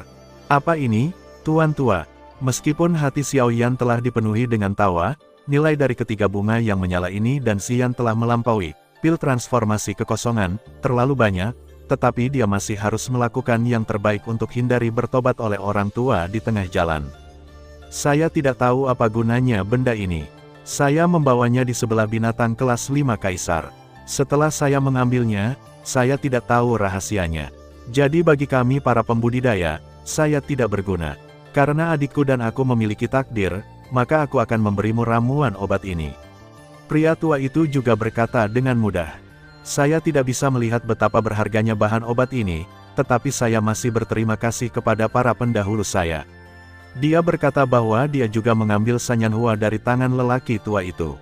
Apa ini, Tuan Tua? Meskipun hati Xiao Yan telah dipenuhi dengan tawa, nilai dari ketiga bunga yang menyala ini dan Xian telah melampaui pil transformasi kekosongan, terlalu banyak, tetapi dia masih harus melakukan yang terbaik untuk hindari bertobat oleh orang tua di tengah jalan. Saya tidak tahu apa gunanya benda ini. Saya membawanya di sebelah binatang kelas 5 kaisar. Setelah saya mengambilnya, saya tidak tahu rahasianya. Jadi bagi kami para pembudidaya, saya tidak berguna. Karena adikku dan aku memiliki takdir, maka aku akan memberimu ramuan obat ini. Pria tua itu juga berkata dengan mudah. Saya tidak bisa melihat betapa berharganya bahan obat ini, tetapi saya masih berterima kasih kepada para pendahulu saya. Dia berkata bahwa dia juga mengambil sanyanhua dari tangan lelaki tua itu.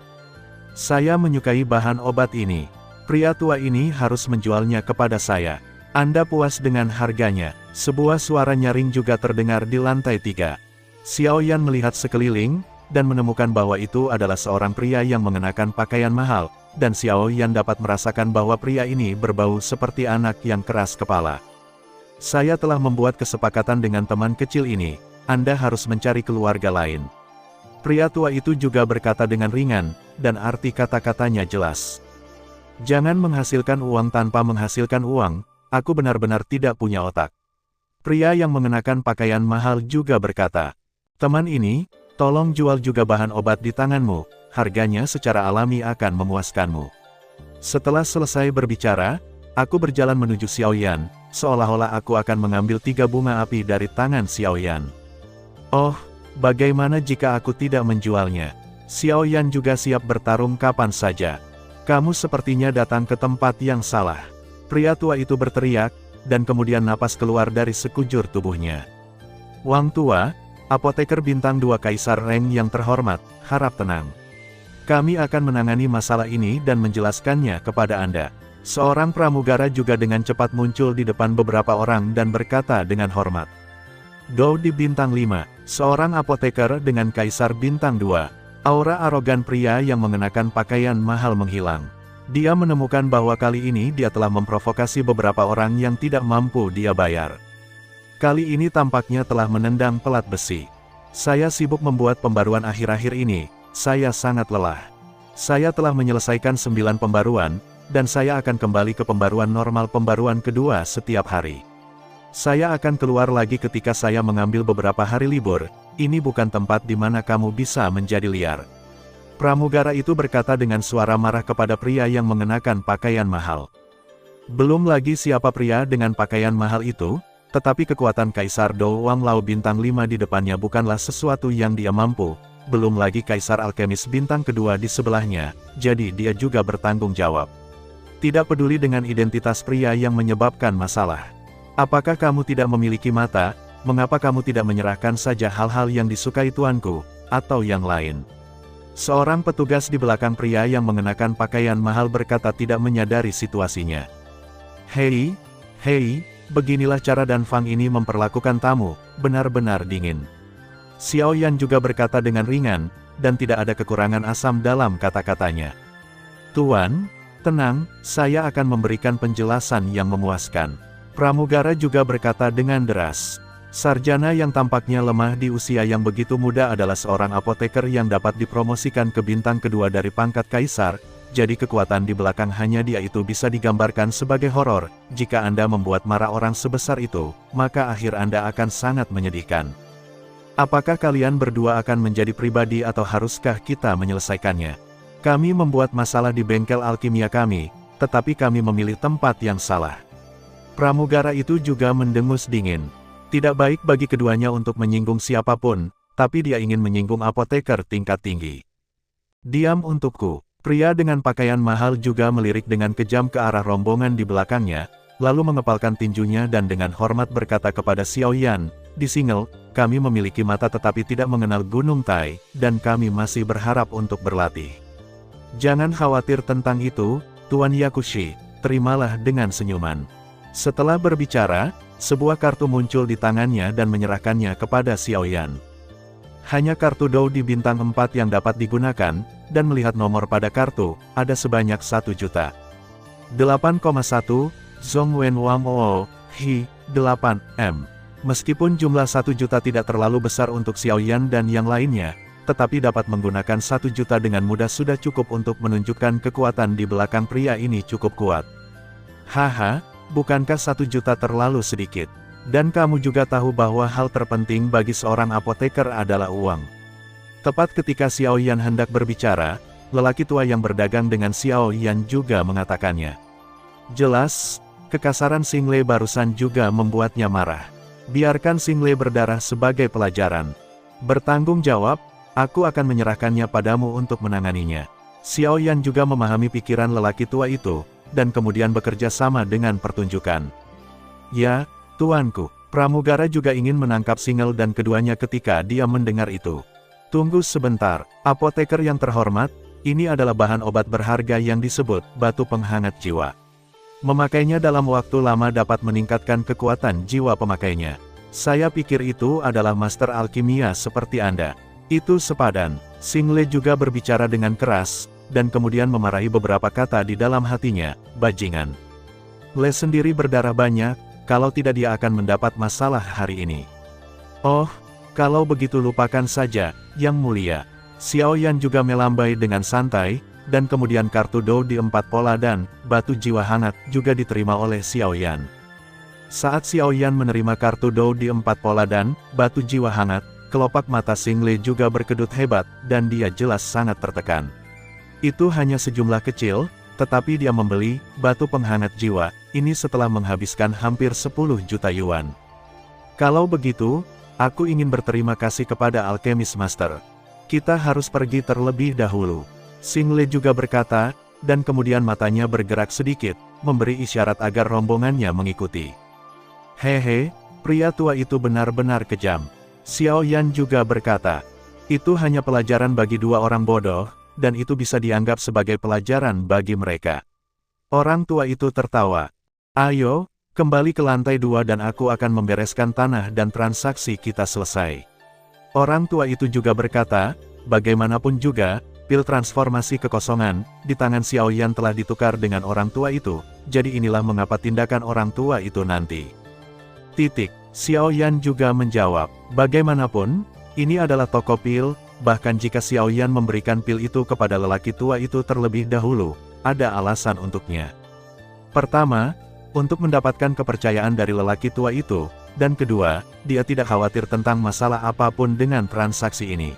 Saya menyukai bahan obat ini. Pria tua ini harus menjualnya kepada saya. Anda puas dengan harganya? Sebuah suara nyaring juga terdengar di lantai 3. Xiao Yan melihat sekeliling, dan menemukan bahwa itu adalah seorang pria yang mengenakan pakaian mahal, dan Xiao Yan dapat merasakan bahwa pria ini berbau seperti anak yang keras kepala. Saya telah membuat kesepakatan dengan teman kecil ini. Anda harus mencari keluarga lain. Pria tua itu juga berkata dengan ringan, dan arti kata-katanya jelas. Jangan menghasilkan uang tanpa menghasilkan uang, aku benar-benar tidak punya otak. Pria yang mengenakan pakaian mahal juga berkata, teman ini, tolong jual juga bahan obat di tanganmu, harganya secara alami akan memuaskanmu. Setelah selesai berbicara, aku berjalan menuju Xiao Yan, seolah-olah aku akan mengambil 3 bunga api dari tangan Xiao Yan. Oh, bagaimana jika aku tidak menjualnya? Xiao Yan juga siap bertarung kapan saja. Kamu sepertinya datang ke tempat yang salah. Pria tua itu berteriak, dan kemudian napas keluar dari sekujur tubuhnya. Wang Tua, apoteker bintang 2 Kaisar Reng yang terhormat, harap tenang. Kami akan menangani masalah ini dan menjelaskannya kepada Anda. Seorang pramugara juga dengan cepat muncul di depan beberapa orang dan berkata dengan hormat. Dou di bintang 5, seorang apoteker dengan Kaisar bintang 2. Aura arogan pria yang mengenakan pakaian mahal menghilang. Dia menemukan bahwa kali ini dia telah memprovokasi beberapa orang yang tidak mampu dia bayar. Kali ini tampaknya telah menendang pelat besi. Saya sibuk membuat pembaruan akhir-akhir ini, saya sangat lelah. Saya telah menyelesaikan 9 pembaruan, dan saya akan kembali ke pembaruan normal pembaruan kedua setiap hari. Saya akan keluar lagi ketika saya mengambil beberapa hari libur, ini bukan tempat di mana kamu bisa menjadi liar. Pramugara itu berkata dengan suara marah kepada pria yang mengenakan pakaian mahal. Belum lagi siapa pria dengan pakaian mahal itu, tetapi kekuatan Kaisar Dou Wang Lao bintang 5 di depannya bukanlah sesuatu yang dia mampu, belum lagi Kaisar Alkemis bintang kedua di sebelahnya, jadi dia juga bertanggung jawab. Tidak peduli dengan identitas pria yang menyebabkan masalah. Apakah kamu tidak memiliki mata? Mengapa kamu tidak menyerahkan saja hal-hal yang disukai tuanku, atau yang lain? Seorang petugas di belakang pria yang mengenakan pakaian mahal berkata tidak menyadari situasinya. Hei, beginilah cara Dan Fang ini memperlakukan tamu, benar-benar dingin. Xiao Yan juga berkata dengan ringan, dan tidak ada kekurangan asam dalam kata-katanya. Tuan, tenang, saya akan memberikan penjelasan yang memuaskan. Pramugara juga berkata dengan deras. Sarjana yang tampaknya lemah di usia yang begitu muda adalah seorang apoteker yang dapat dipromosikan ke bintang kedua dari pangkat kaisar, jadi kekuatan di belakang hanya dia itu bisa digambarkan sebagai horor. Jika Anda membuat marah orang sebesar itu, maka akhir Anda akan sangat menyedihkan. Apakah kalian berdua akan menjadi pribadi atau haruskah kita menyelesaikannya? Kami membuat masalah di bengkel alkimia kami, tetapi kami memilih tempat yang salah. Pramugara itu juga mendengus dingin. Tidak baik bagi keduanya untuk menyinggung siapapun, tapi dia ingin menyinggung apoteker tingkat tinggi. Diam untukku. Pria dengan pakaian mahal juga melirik dengan kejam ke arah rombongan di belakangnya, lalu mengepalkan tinjunya dan dengan hormat berkata kepada Xiao Yan, di Single, kami memiliki mata tetapi tidak mengenal Gunung Tai, dan kami masih berharap untuk berlatih. Jangan khawatir tentang itu, Tuan Yakushi, terimalah dengan senyuman. Setelah berbicara, sebuah kartu muncul di tangannya dan menyerahkannya kepada Xiao Yan. Hanya kartu Dou di bintang 4 yang dapat digunakan, dan melihat nomor pada kartu, ada sebanyak 1 juta. 8,1, Zhongwen Wang Oo, Hi, 8, M. Meskipun jumlah 1 juta tidak terlalu besar untuk Xiao Yan dan yang lainnya, tetapi dapat menggunakan 1 juta dengan mudah sudah cukup untuk menunjukkan kekuatan di belakang pria ini cukup kuat. Haha, bukankah 1 juta terlalu sedikit? Dan kamu juga tahu bahwa hal terpenting bagi seorang apoteker adalah uang. Tepat ketika Xiao Yan hendak berbicara, lelaki tua yang berdagang dengan Xiao Yan juga mengatakannya. Jelas, kekasaran Xingle barusan juga membuatnya marah. Biarkan Xingle berdarah sebagai pelajaran. Bertanggung jawab, aku akan menyerahkannya padamu untuk menanganinya. Xiao Yan juga memahami pikiran lelaki tua itu, dan kemudian bekerja sama dengan pertunjukan. Ya, tuanku, pramugara juga ingin menangkap Single dan keduanya ketika dia mendengar itu. Tunggu sebentar, apoteker yang terhormat, ini adalah bahan obat berharga yang disebut batu penghangat jiwa. Memakainya dalam waktu lama dapat meningkatkan kekuatan jiwa pemakainya. Saya pikir itu adalah master alkimia seperti Anda. Itu sepadan. Single juga berbicara dengan keras, dan kemudian memarahi beberapa kata di dalam hatinya, bajingan. Le sendiri berdarah banyak, kalau tidak dia akan mendapat masalah hari ini. Oh, kalau begitu lupakan saja, Yang Mulia. Xiao Yan juga melambai dengan santai, dan kemudian kartu Dou di 4 pola dan batu jiwa hangat juga diterima oleh Xiao Yan. Saat Xiao Yan menerima kartu Dou di 4 pola dan batu jiwa hangat, kelopak mata Xingle juga berkedut hebat, dan dia jelas sangat tertekan. Itu hanya sejumlah kecil, tetapi dia membeli batu penghangat jiwa ini setelah menghabiskan hampir 10 juta yuan. Kalau begitu, aku ingin berterima kasih kepada Alchemist Master. Kita harus pergi terlebih dahulu. Xingle juga berkata, dan kemudian matanya bergerak sedikit, memberi isyarat agar rombongannya mengikuti. Hehe, pria tua itu benar-benar kejam. Xiao Yan juga berkata, itu hanya pelajaran bagi 2 orang bodoh, dan itu bisa dianggap sebagai pelajaran bagi mereka. Orang tua itu tertawa. Ayo, kembali ke lantai 2 dan aku akan membereskan tanah dan transaksi kita selesai. Orang tua itu juga berkata, bagaimanapun juga, pil transformasi kekosongan, di tangan Xiao Yan telah ditukar dengan orang tua itu, jadi inilah mengapa tindakan orang tua itu nanti. Xiao Yan juga menjawab, bagaimanapun, ini adalah toko pil, bahkan jika Xiao Yan memberikan pil itu kepada lelaki tua itu terlebih dahulu, ada alasan untuknya. Pertama, untuk mendapatkan kepercayaan dari lelaki tua itu, dan kedua, dia tidak khawatir tentang masalah apapun dengan transaksi ini.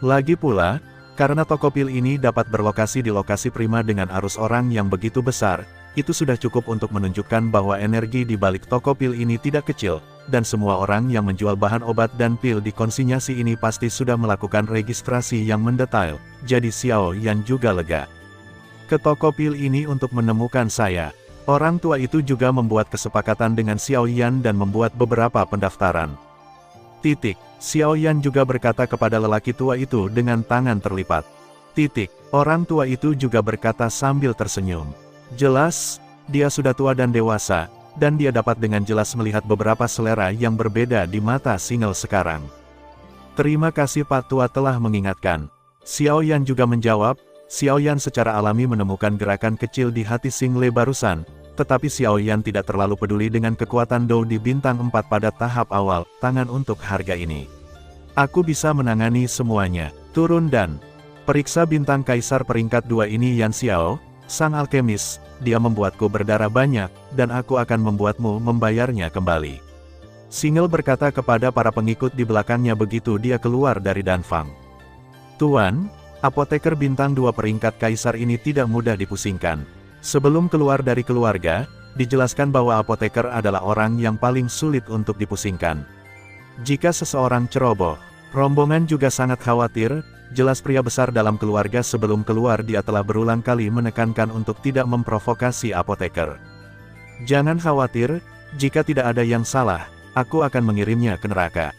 Lagi pula, karena toko pil ini dapat berlokasi di lokasi prima dengan arus orang yang begitu besar, itu sudah cukup untuk menunjukkan bahwa energi di balik toko pil ini tidak kecil, dan semua orang yang menjual bahan obat dan pil di konsinyasi ini pasti sudah melakukan registrasi yang mendetail, jadi Xiao Yan juga lega. ke toko pil ini untuk menemukan saya. Orang tua itu juga membuat kesepakatan dengan Xiao Yan dan membuat beberapa pendaftaran. Xiao Yan juga berkata kepada lelaki tua itu dengan tangan terlipat. Orang tua itu juga berkata sambil tersenyum. Jelas, dia sudah tua dan dewasa, dan dia dapat dengan jelas melihat beberapa selera yang berbeda di mata Single sekarang. Terima kasih Pak Tua telah mengingatkan. Xiao Yan juga menjawab. Xiao Yan secara alami menemukan gerakan kecil di hati Single barusan, tetapi Xiao Yan tidak terlalu peduli dengan kekuatan Dou di bintang 4 pada tahap awal, tangan untuk harga ini. Aku bisa menangani semuanya. Turun dan periksa bintang kaisar peringkat 2 ini Yan Xiao, sang alkemis, dia membuatku berdarah banyak, dan aku akan membuatmu membayarnya kembali. Single berkata kepada para pengikut di belakangnya begitu dia keluar dari Danfang. Tuan, apoteker bintang 2 peringkat kaisar ini tidak mudah dipusingkan. Sebelum keluar dari keluarga, dijelaskan bahwa apoteker adalah orang yang paling sulit untuk dipusingkan. Jika seseorang ceroboh, rombongan juga sangat khawatir. Jelas pria besar dalam keluarga sebelum keluar dia telah berulang kali menekankan untuk tidak memprovokasi apoteker. Jangan khawatir, jika tidak ada yang salah, aku akan mengirimnya ke neraka.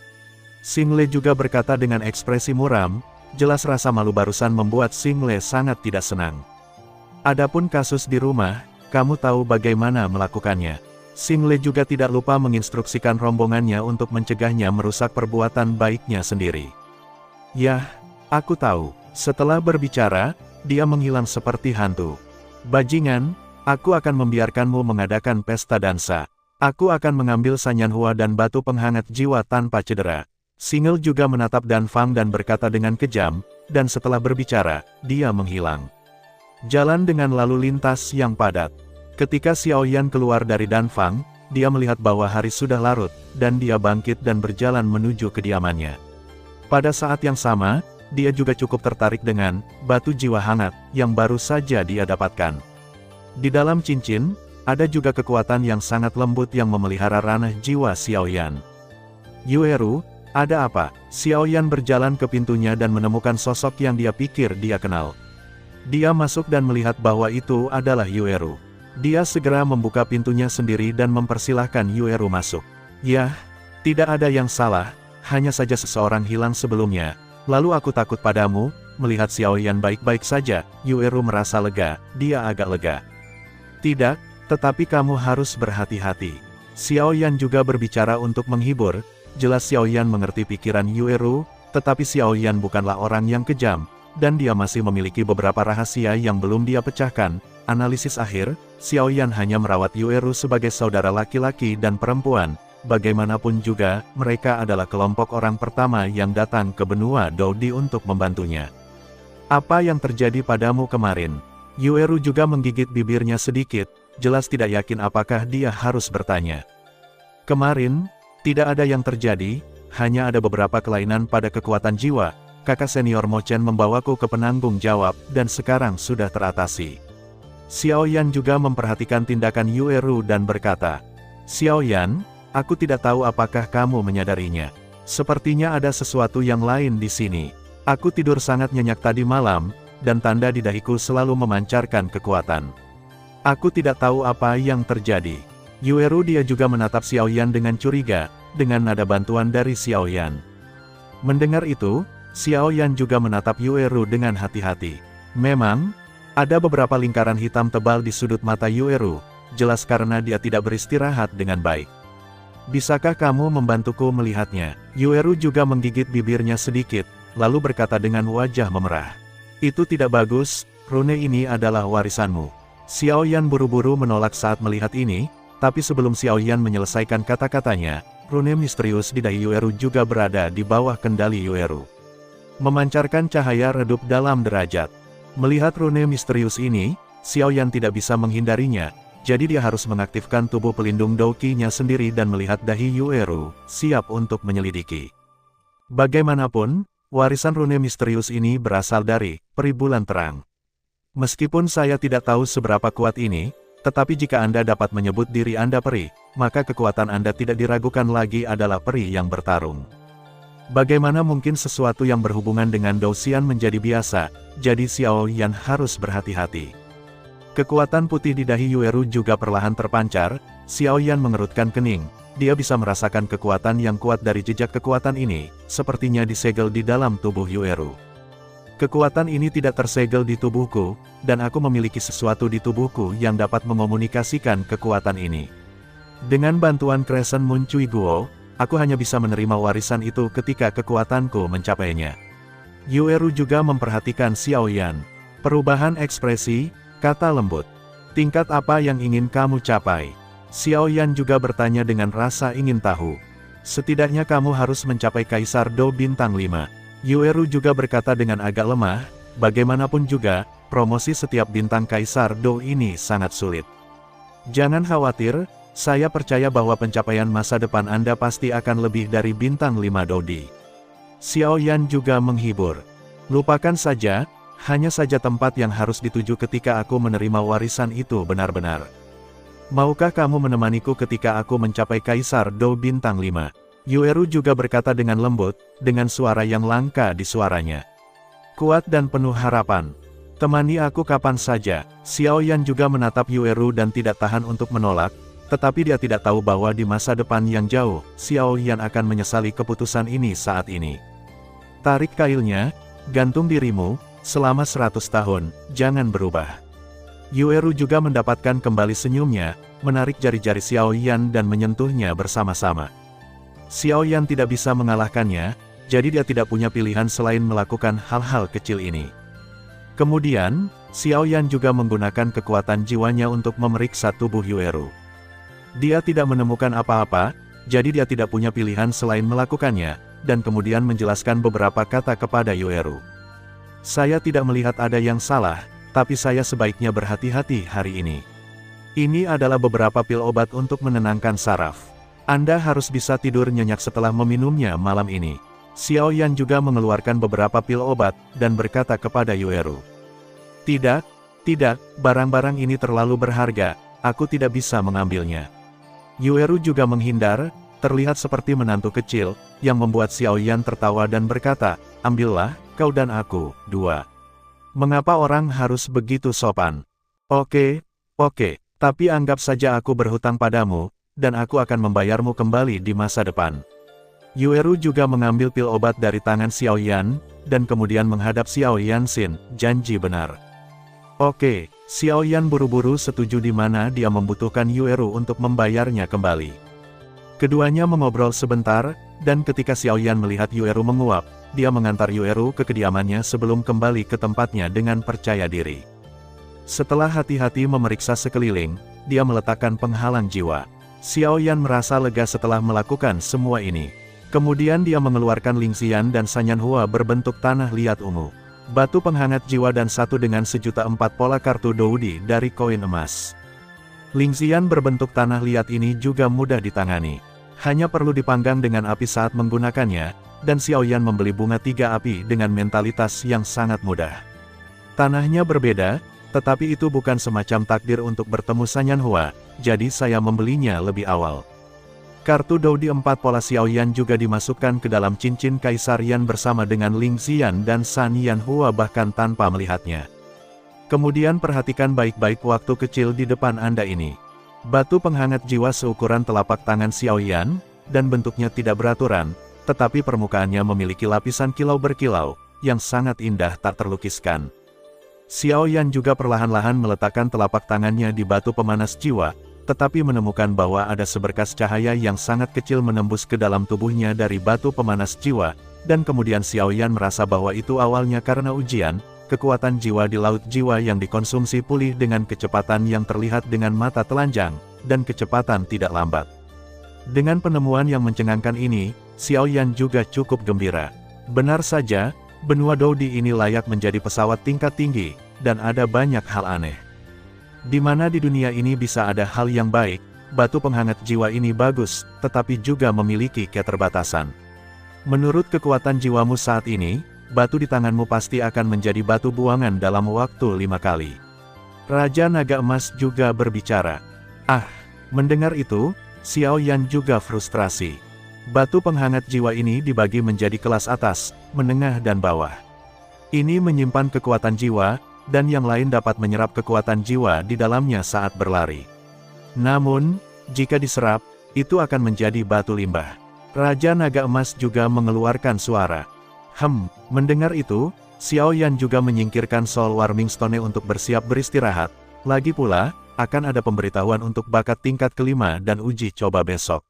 Single juga berkata dengan ekspresi muram, jelas rasa malu barusan membuat Single sangat tidak senang. Adapun kasus di rumah, kamu tahu bagaimana melakukannya. Single juga tidak lupa menginstruksikan rombongannya untuk mencegahnya merusak perbuatan baiknya sendiri. Yah, aku tahu. Setelah berbicara, dia menghilang seperti hantu. Bajingan, aku akan membiarkanmu mengadakan pesta dansa. Aku akan mengambil Sanyanhua dan batu penghangat jiwa tanpa cedera. Single juga menatap Danfang dan berkata dengan kejam, dan setelah berbicara, dia menghilang. Jalan dengan lalu lintas yang padat. Ketika Xiao Yan keluar dari Danfang, dia melihat bahwa hari sudah larut, dan dia bangkit dan berjalan menuju kediamannya. Pada saat yang sama, dia juga cukup tertarik dengan batu jiwa hangat yang baru saja dia dapatkan. Di dalam cincin, ada juga kekuatan yang sangat lembut yang memelihara ranah jiwa Xiao Yan. Yueru, ada apa? Xiao Yan berjalan ke pintunya dan menemukan sosok yang dia pikir dia kenal. Dia masuk dan melihat bahwa itu adalah Yueru. Dia segera membuka pintunya sendiri dan mempersilahkan Yueru masuk. Yah, tidak ada yang salah, hanya saja seseorang hilang sebelumnya. Lalu aku takut padamu. Melihat Xiao Yan baik-baik saja, Yueru merasa lega, dia agak lega. Tidak, tetapi kamu harus berhati-hati. Xiao Yan juga berbicara untuk menghibur, jelas Xiao Yan mengerti pikiran Yueru, tetapi Xiao Yan bukanlah orang yang kejam, dan dia masih memiliki beberapa rahasia yang belum dia pecahkan. Analisis akhir, Xiao Yan hanya merawat Yueru sebagai saudara laki-laki dan perempuan. Bagaimanapun juga, mereka adalah kelompok orang pertama yang datang ke benua Dodi untuk membantunya. Apa yang terjadi padamu kemarin? Yueru juga menggigit bibirnya sedikit, jelas tidak yakin apakah dia harus bertanya. Kemarin, tidak ada yang terjadi, hanya ada beberapa kelainan pada kekuatan jiwa. Kakak senior Mo Chen membawaku ke penanggung jawab, dan sekarang sudah teratasi. Xiao Yan juga memperhatikan tindakan Yueru dan berkata, Xiao Yan, aku tidak tahu apakah kamu menyadarinya. Sepertinya ada sesuatu yang lain di sini. Aku tidur sangat nyenyak tadi malam, dan tanda di dahiku selalu memancarkan kekuatan. Aku tidak tahu apa yang terjadi. Yueru dia juga menatap Xiao Yan dengan curiga, dengan nada bantuan dari Xiao Yan. Mendengar itu, Xiao Yan juga menatap Yueru dengan hati-hati. Memang, ada beberapa lingkaran hitam tebal di sudut mata Yueru, jelas karena dia tidak beristirahat dengan baik. Bisakah kamu membantuku melihatnya? Yueru juga menggigit bibirnya sedikit, lalu berkata dengan wajah memerah. Itu tidak bagus, rune ini adalah warisanmu. Xiao Yan buru-buru menolak saat melihat ini, tapi sebelum Xiao Yan menyelesaikan kata-katanya, rune misterius di dahi Yueru juga berada di bawah kendali Yueru. Memancarkan cahaya redup dalam derajat. Melihat rune misterius ini, Xiao Yan tidak bisa menghindarinya, jadi dia harus mengaktifkan tubuh pelindung Douki-nya sendiri dan melihat dahi Yueru, siap untuk menyelidiki. Bagaimanapun, warisan rune misterius ini berasal dari peri bulan terang. Meskipun saya tidak tahu seberapa kuat ini, tetapi jika Anda dapat menyebut diri Anda peri, maka kekuatan Anda tidak diragukan lagi adalah peri yang bertarung. Bagaimana mungkin sesuatu yang berhubungan dengan Douxian menjadi biasa, jadi Xiao Yan harus berhati-hati. Kekuatan putih di dahi Yueru juga perlahan terpancar. Xiaoyan mengerutkan kening. Dia bisa merasakan kekuatan yang kuat dari jejak kekuatan ini, sepertinya disegel di dalam tubuh Yueru. Kekuatan ini tidak tersegel di tubuhku, dan aku memiliki sesuatu di tubuhku yang dapat mengomunikasikan kekuatan ini. Dengan bantuan Crescent Moon Cui Guo, aku hanya bisa menerima warisan itu ketika kekuatanku mencapainya. Yueru juga memperhatikan Xiaoyan. Perubahan ekspresi, kata lembut. Tingkat apa yang ingin kamu capai? Xiaoyan juga bertanya dengan rasa ingin tahu. Setidaknya kamu harus mencapai Kaisar Do Bintang 5. Yueru juga berkata dengan agak lemah, bagaimanapun juga, promosi setiap bintang Kaisar Do ini sangat sulit. Jangan khawatir, saya percaya bahwa pencapaian masa depan Anda pasti akan lebih dari bintang 5 Dodi. Xiaoyan juga menghibur. Lupakan saja, hanya saja tempat yang harus dituju ketika aku menerima warisan itu benar-benar. Maukah kamu menemaniku ketika aku mencapai Kaisar Do Bintang 5? Yueru juga berkata dengan lembut, dengan suara yang langka di suaranya. Kuat dan penuh harapan. Temani aku kapan saja. Xiaoyan juga menatap Yueru dan tidak tahan untuk menolak, tetapi dia tidak tahu bahwa di masa depan yang jauh, Xiaoyan akan menyesali keputusan ini saat ini. Tarik kailnya, gantung dirimu, selama 100 tahun, jangan berubah. Yueru juga mendapatkan kembali senyumnya, menarik jari-jari Xiaoyan dan menyentuhnya bersama-sama. Xiaoyan tidak bisa mengalahkannya, jadi dia tidak punya pilihan selain melakukan hal-hal kecil ini. Kemudian, Xiaoyan juga menggunakan kekuatan jiwanya untuk memeriksa tubuh Yueru. Dia tidak menemukan apa-apa, jadi dia tidak punya pilihan selain melakukannya, dan kemudian menjelaskan beberapa kata kepada Yueru. Saya tidak melihat ada yang salah, tapi saya sebaiknya berhati-hati hari ini. Ini adalah beberapa pil obat untuk menenangkan saraf. Anda harus bisa tidur nyenyak setelah meminumnya malam ini. Xiaoyan juga mengeluarkan beberapa pil obat, dan berkata kepada Yueru. Tidak, barang-barang ini terlalu berharga, aku tidak bisa mengambilnya. Yueru juga menghindar, terlihat seperti menantu kecil, yang membuat Xiaoyan tertawa dan berkata, ambillah, kau dan aku, dua. Mengapa orang harus begitu sopan? Oke, tapi anggap saja aku berhutang padamu, dan aku akan membayarmu kembali di masa depan. Yueru juga mengambil pil obat dari tangan Xiaoyan, dan kemudian menghadap Xiaoyan Xin, janji benar. Oke, Xiaoyan buru-buru setuju di mana dia membutuhkan Yueru untuk membayarnya kembali. Keduanya mengobrol sebentar, dan ketika Xiaoyan melihat Yueru menguap, dia mengantar Yueru ke kediamannya sebelum kembali ke tempatnya dengan percaya diri. Setelah hati-hati memeriksa sekeliling, dia meletakkan penghalang jiwa. Xiaoyan merasa lega setelah melakukan semua ini. Kemudian dia mengeluarkan Lingxian dan Sanyanhua berbentuk tanah liat ungu. Batu penghangat jiwa dan satu dengan 1.004 pola kartu Doudi dari koin emas. Lingxian berbentuk tanah liat ini juga mudah ditangani. Hanya perlu dipanggang dengan api saat menggunakannya, dan Xiaoyan membeli bunga 3 api dengan mentalitas yang sangat mudah. Tanahnya berbeda, tetapi itu bukan semacam takdir untuk bertemu Sanyanhua, jadi saya membelinya lebih awal. Kartu Doudi 4 pola Xiaoyan juga dimasukkan ke dalam cincin Kaisar Yan bersama dengan Lingxian dan Sanyanhua bahkan tanpa melihatnya. Kemudian perhatikan baik-baik waktu kecil di depan Anda ini. Batu penghangat jiwa seukuran telapak tangan Xiaoyan, dan bentuknya tidak beraturan, tetapi permukaannya memiliki lapisan kilau berkilau, yang sangat indah tak terlukiskan. Xiaoyan juga perlahan-lahan meletakkan telapak tangannya di batu pemanas jiwa, tetapi menemukan bahwa ada seberkas cahaya yang sangat kecil menembus ke dalam tubuhnya dari batu pemanas jiwa, dan kemudian Xiaoyan merasa bahwa itu awalnya karena ujian, kekuatan jiwa di laut jiwa yang dikonsumsi pulih dengan kecepatan yang terlihat dengan mata telanjang, dan kecepatan tidak lambat. Dengan penemuan yang mencengangkan ini, Xiaoyan juga cukup gembira. Benar saja, benua Doudi ini layak menjadi pesawat tingkat tinggi, dan ada banyak hal aneh. Di mana di dunia ini bisa ada hal yang baik, batu penghangat jiwa ini bagus, tetapi juga memiliki keterbatasan. Menurut kekuatan jiwamu saat ini, batu di tanganmu pasti akan menjadi batu buangan dalam waktu 5 kali. Raja Naga Emas juga berbicara. Mendengar itu, Xiaoyan juga frustrasi. Batu penghangat jiwa ini dibagi menjadi kelas atas, menengah dan bawah. Ini menyimpan kekuatan jiwa, dan yang lain dapat menyerap kekuatan jiwa di dalamnya saat berlari. Namun, jika diserap, itu akan menjadi batu limbah. Raja Naga Emas juga mengeluarkan suara. Mendengar itu, Xiao Yan juga menyingkirkan Soul Warming Stone untuk bersiap beristirahat. Lagi pula, akan ada pemberitahuan untuk bakat tingkat kelima dan uji coba besok.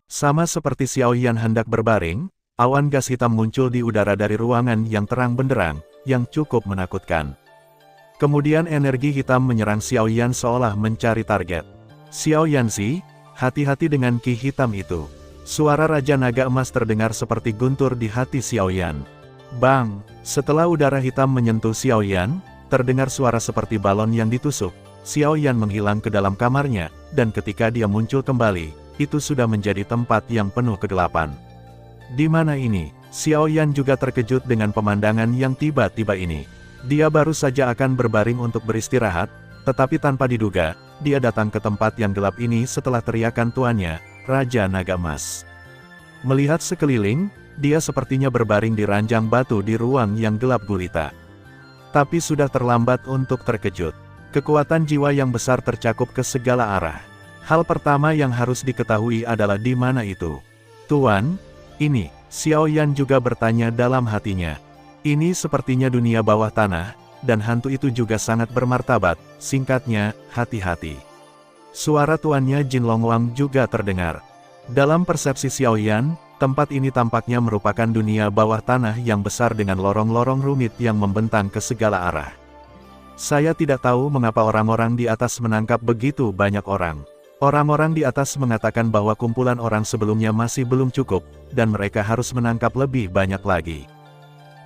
Sama seperti Xiao Yan hendak berbaring, awan gas hitam muncul di udara dari ruangan yang terang benderang, yang cukup menakutkan. Kemudian energi hitam menyerang Xiao Yan seolah mencari target. Xiao Yanzi, hati-hati dengan ki hitam itu. Suara Raja Naga Emas terdengar seperti guntur di hati Xiao Yan. Bang! Setelah udara hitam menyentuh Xiao Yan, terdengar suara seperti balon yang ditusuk. Xiao Yan menghilang ke dalam kamarnya, dan ketika dia muncul kembali, itu sudah menjadi tempat yang penuh kegelapan. Di mana ini? Xiao Yan juga terkejut dengan pemandangan yang tiba-tiba ini. Dia baru saja akan berbaring untuk beristirahat, tetapi tanpa diduga, dia datang ke tempat yang gelap ini setelah teriakan tuannya, Raja Naga Emas. Melihat sekeliling, dia sepertinya berbaring di ranjang batu di ruang yang gelap gulita. Tapi sudah terlambat untuk terkejut. Kekuatan jiwa yang besar tercakup ke segala arah. Hal pertama yang harus diketahui adalah di mana itu. Tuan, ini, Xiao Yan juga bertanya dalam hatinya. Ini sepertinya dunia bawah tanah, dan hantu itu juga sangat bermartabat, singkatnya, hati-hati. Suara tuannya Jin Longwang juga terdengar. Dalam persepsi Xiao Yan, tempat ini tampaknya merupakan dunia bawah tanah yang besar dengan lorong-lorong rumit yang membentang ke segala arah. Saya tidak tahu mengapa orang-orang di atas menangkap begitu banyak orang. Orang-orang di atas mengatakan bahwa kumpulan orang sebelumnya masih belum cukup, dan mereka harus menangkap lebih banyak lagi.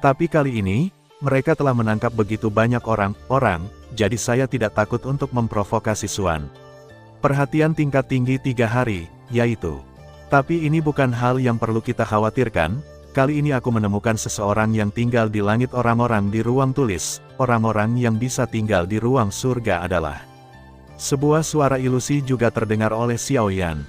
Tapi kali ini, mereka telah menangkap begitu banyak orang, jadi saya tidak takut untuk memprovokasi Suan. Perhatian tingkat tinggi 3 hari, yaitu. Tapi ini bukan hal yang perlu kita khawatirkan, kali ini aku menemukan seseorang yang tinggal di langit orang-orang di ruang tulis, orang-orang yang bisa tinggal di ruang surga adalah. Sebuah suara ilusi juga terdengar oleh Xiao Yan.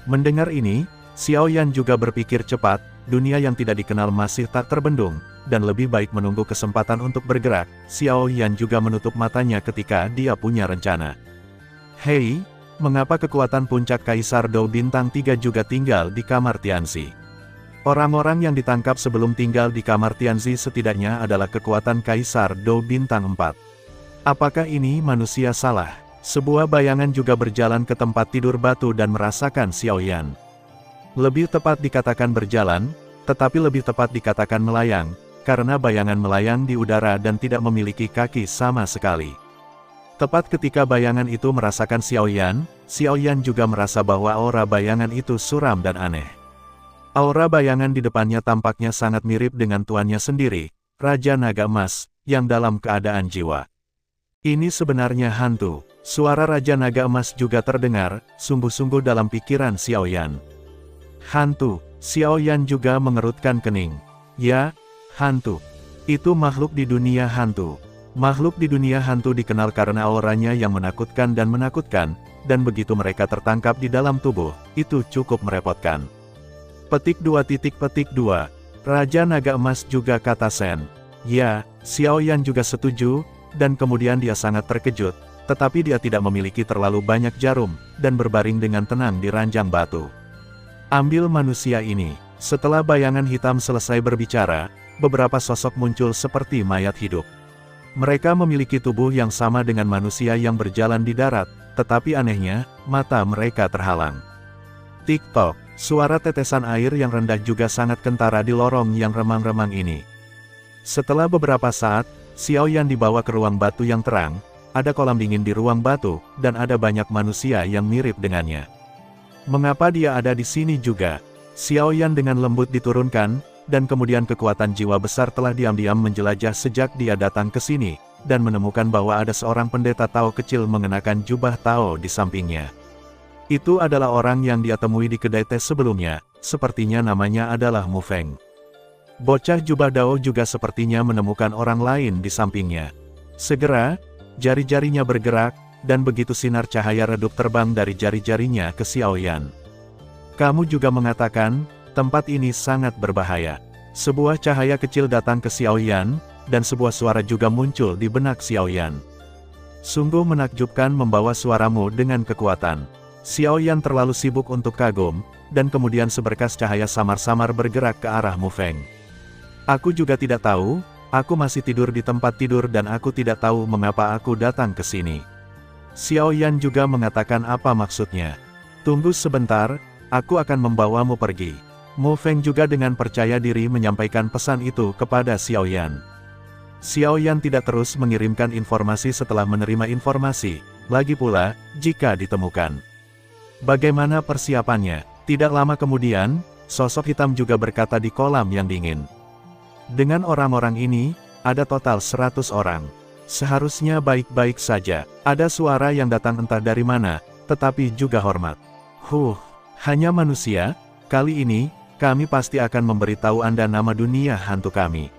Mendengar ini, Xiao Yan juga berpikir cepat, dunia yang tidak dikenal masih tak terbendung, dan lebih baik menunggu kesempatan untuk bergerak. Xiao Yan juga menutup matanya ketika dia punya rencana. Hei, mengapa kekuatan puncak Kaisar Dou Bintang 3 juga tinggal di kamar Tianzi? Orang-orang yang ditangkap sebelum tinggal di kamar Tianzi setidaknya adalah kekuatan Kaisar Dou Bintang 4. Apakah ini manusia salah? Sebuah bayangan juga berjalan ke tempat tidur batu dan merasakan Xiao Yan. Lebih tepat dikatakan berjalan, tetapi lebih tepat dikatakan melayang, karena bayangan melayang di udara dan tidak memiliki kaki sama sekali. Tepat ketika bayangan itu merasakan Xiao Yan juga merasa bahwa aura bayangan itu suram dan aneh. Aura bayangan di depannya tampaknya sangat mirip dengan tuannya sendiri, Raja Naga Emas, yang dalam keadaan jiwa. Ini sebenarnya hantu. Suara Raja Naga Emas juga terdengar, sungguh-sungguh dalam pikiran Xiao Yan. Hantu. Xiao Yan juga mengerutkan kening. Ya, hantu. Itu makhluk di dunia hantu. Makhluk di dunia hantu dikenal karena auranya yang menakutkan, dan begitu mereka tertangkap di dalam tubuh, itu cukup merepotkan. Petik 2. Raja Naga Emas juga kata Sen. Ya, Xiao Yan juga setuju, dan kemudian dia sangat terkejut, tetapi dia tidak memiliki terlalu banyak jarum, dan berbaring dengan tenang di ranjang batu. Ambil manusia ini. Setelah bayangan hitam selesai berbicara, beberapa sosok muncul seperti mayat hidup. Mereka memiliki tubuh yang sama dengan manusia yang berjalan di darat, tetapi anehnya, mata mereka terhalang. Tik-tok, suara tetesan air yang rendah juga sangat kentara di lorong yang remang-remang ini. Setelah beberapa saat, Xiao Yan dibawa ke ruang batu yang terang, ada kolam dingin di ruang batu, dan ada banyak manusia yang mirip dengannya. Mengapa dia ada di sini juga? Xiao Yan dengan lembut diturunkan, dan kemudian kekuatan jiwa besar telah diam-diam menjelajah sejak dia datang ke sini, dan menemukan bahwa ada seorang pendeta Tao kecil mengenakan jubah Tao di sampingnya. Itu adalah orang yang dia temui di kedai teh sebelumnya, sepertinya namanya adalah Mu Feng. Bocah jubah Dao juga sepertinya menemukan orang lain di sampingnya. Segera, jari-jarinya bergerak, dan begitu sinar cahaya redup terbang dari jari-jarinya ke Xiao Yan. Kamu juga mengatakan, tempat ini sangat berbahaya. Sebuah cahaya kecil datang ke Xiao Yan, dan sebuah suara juga muncul di benak Xiaoyan. Sungguh menakjubkan membawa suaramu dengan kekuatan. Xiaoyan terlalu sibuk untuk kagum, dan kemudian seberkas cahaya samar-samar bergerak ke arah Mu Feng. Aku juga tidak tahu, aku masih tidur di tempat tidur dan aku tidak tahu mengapa aku datang ke sini. Xiaoyan juga mengatakan apa maksudnya. Tunggu sebentar, aku akan membawamu pergi. Mu Feng juga dengan percaya diri menyampaikan pesan itu kepada Xiaoyan. Xiaoyan tidak terus mengirimkan informasi setelah menerima informasi, lagi pula, jika ditemukan. Bagaimana persiapannya? Tidak lama kemudian, sosok hitam juga berkata di kolam yang dingin. Dengan orang-orang ini, ada total 100 orang. Seharusnya baik-baik saja. Ada suara yang datang entah dari mana, tetapi juga hormat. Hanya manusia? Kali ini, kami pasti akan memberitahu Anda nama dunia hantu kami.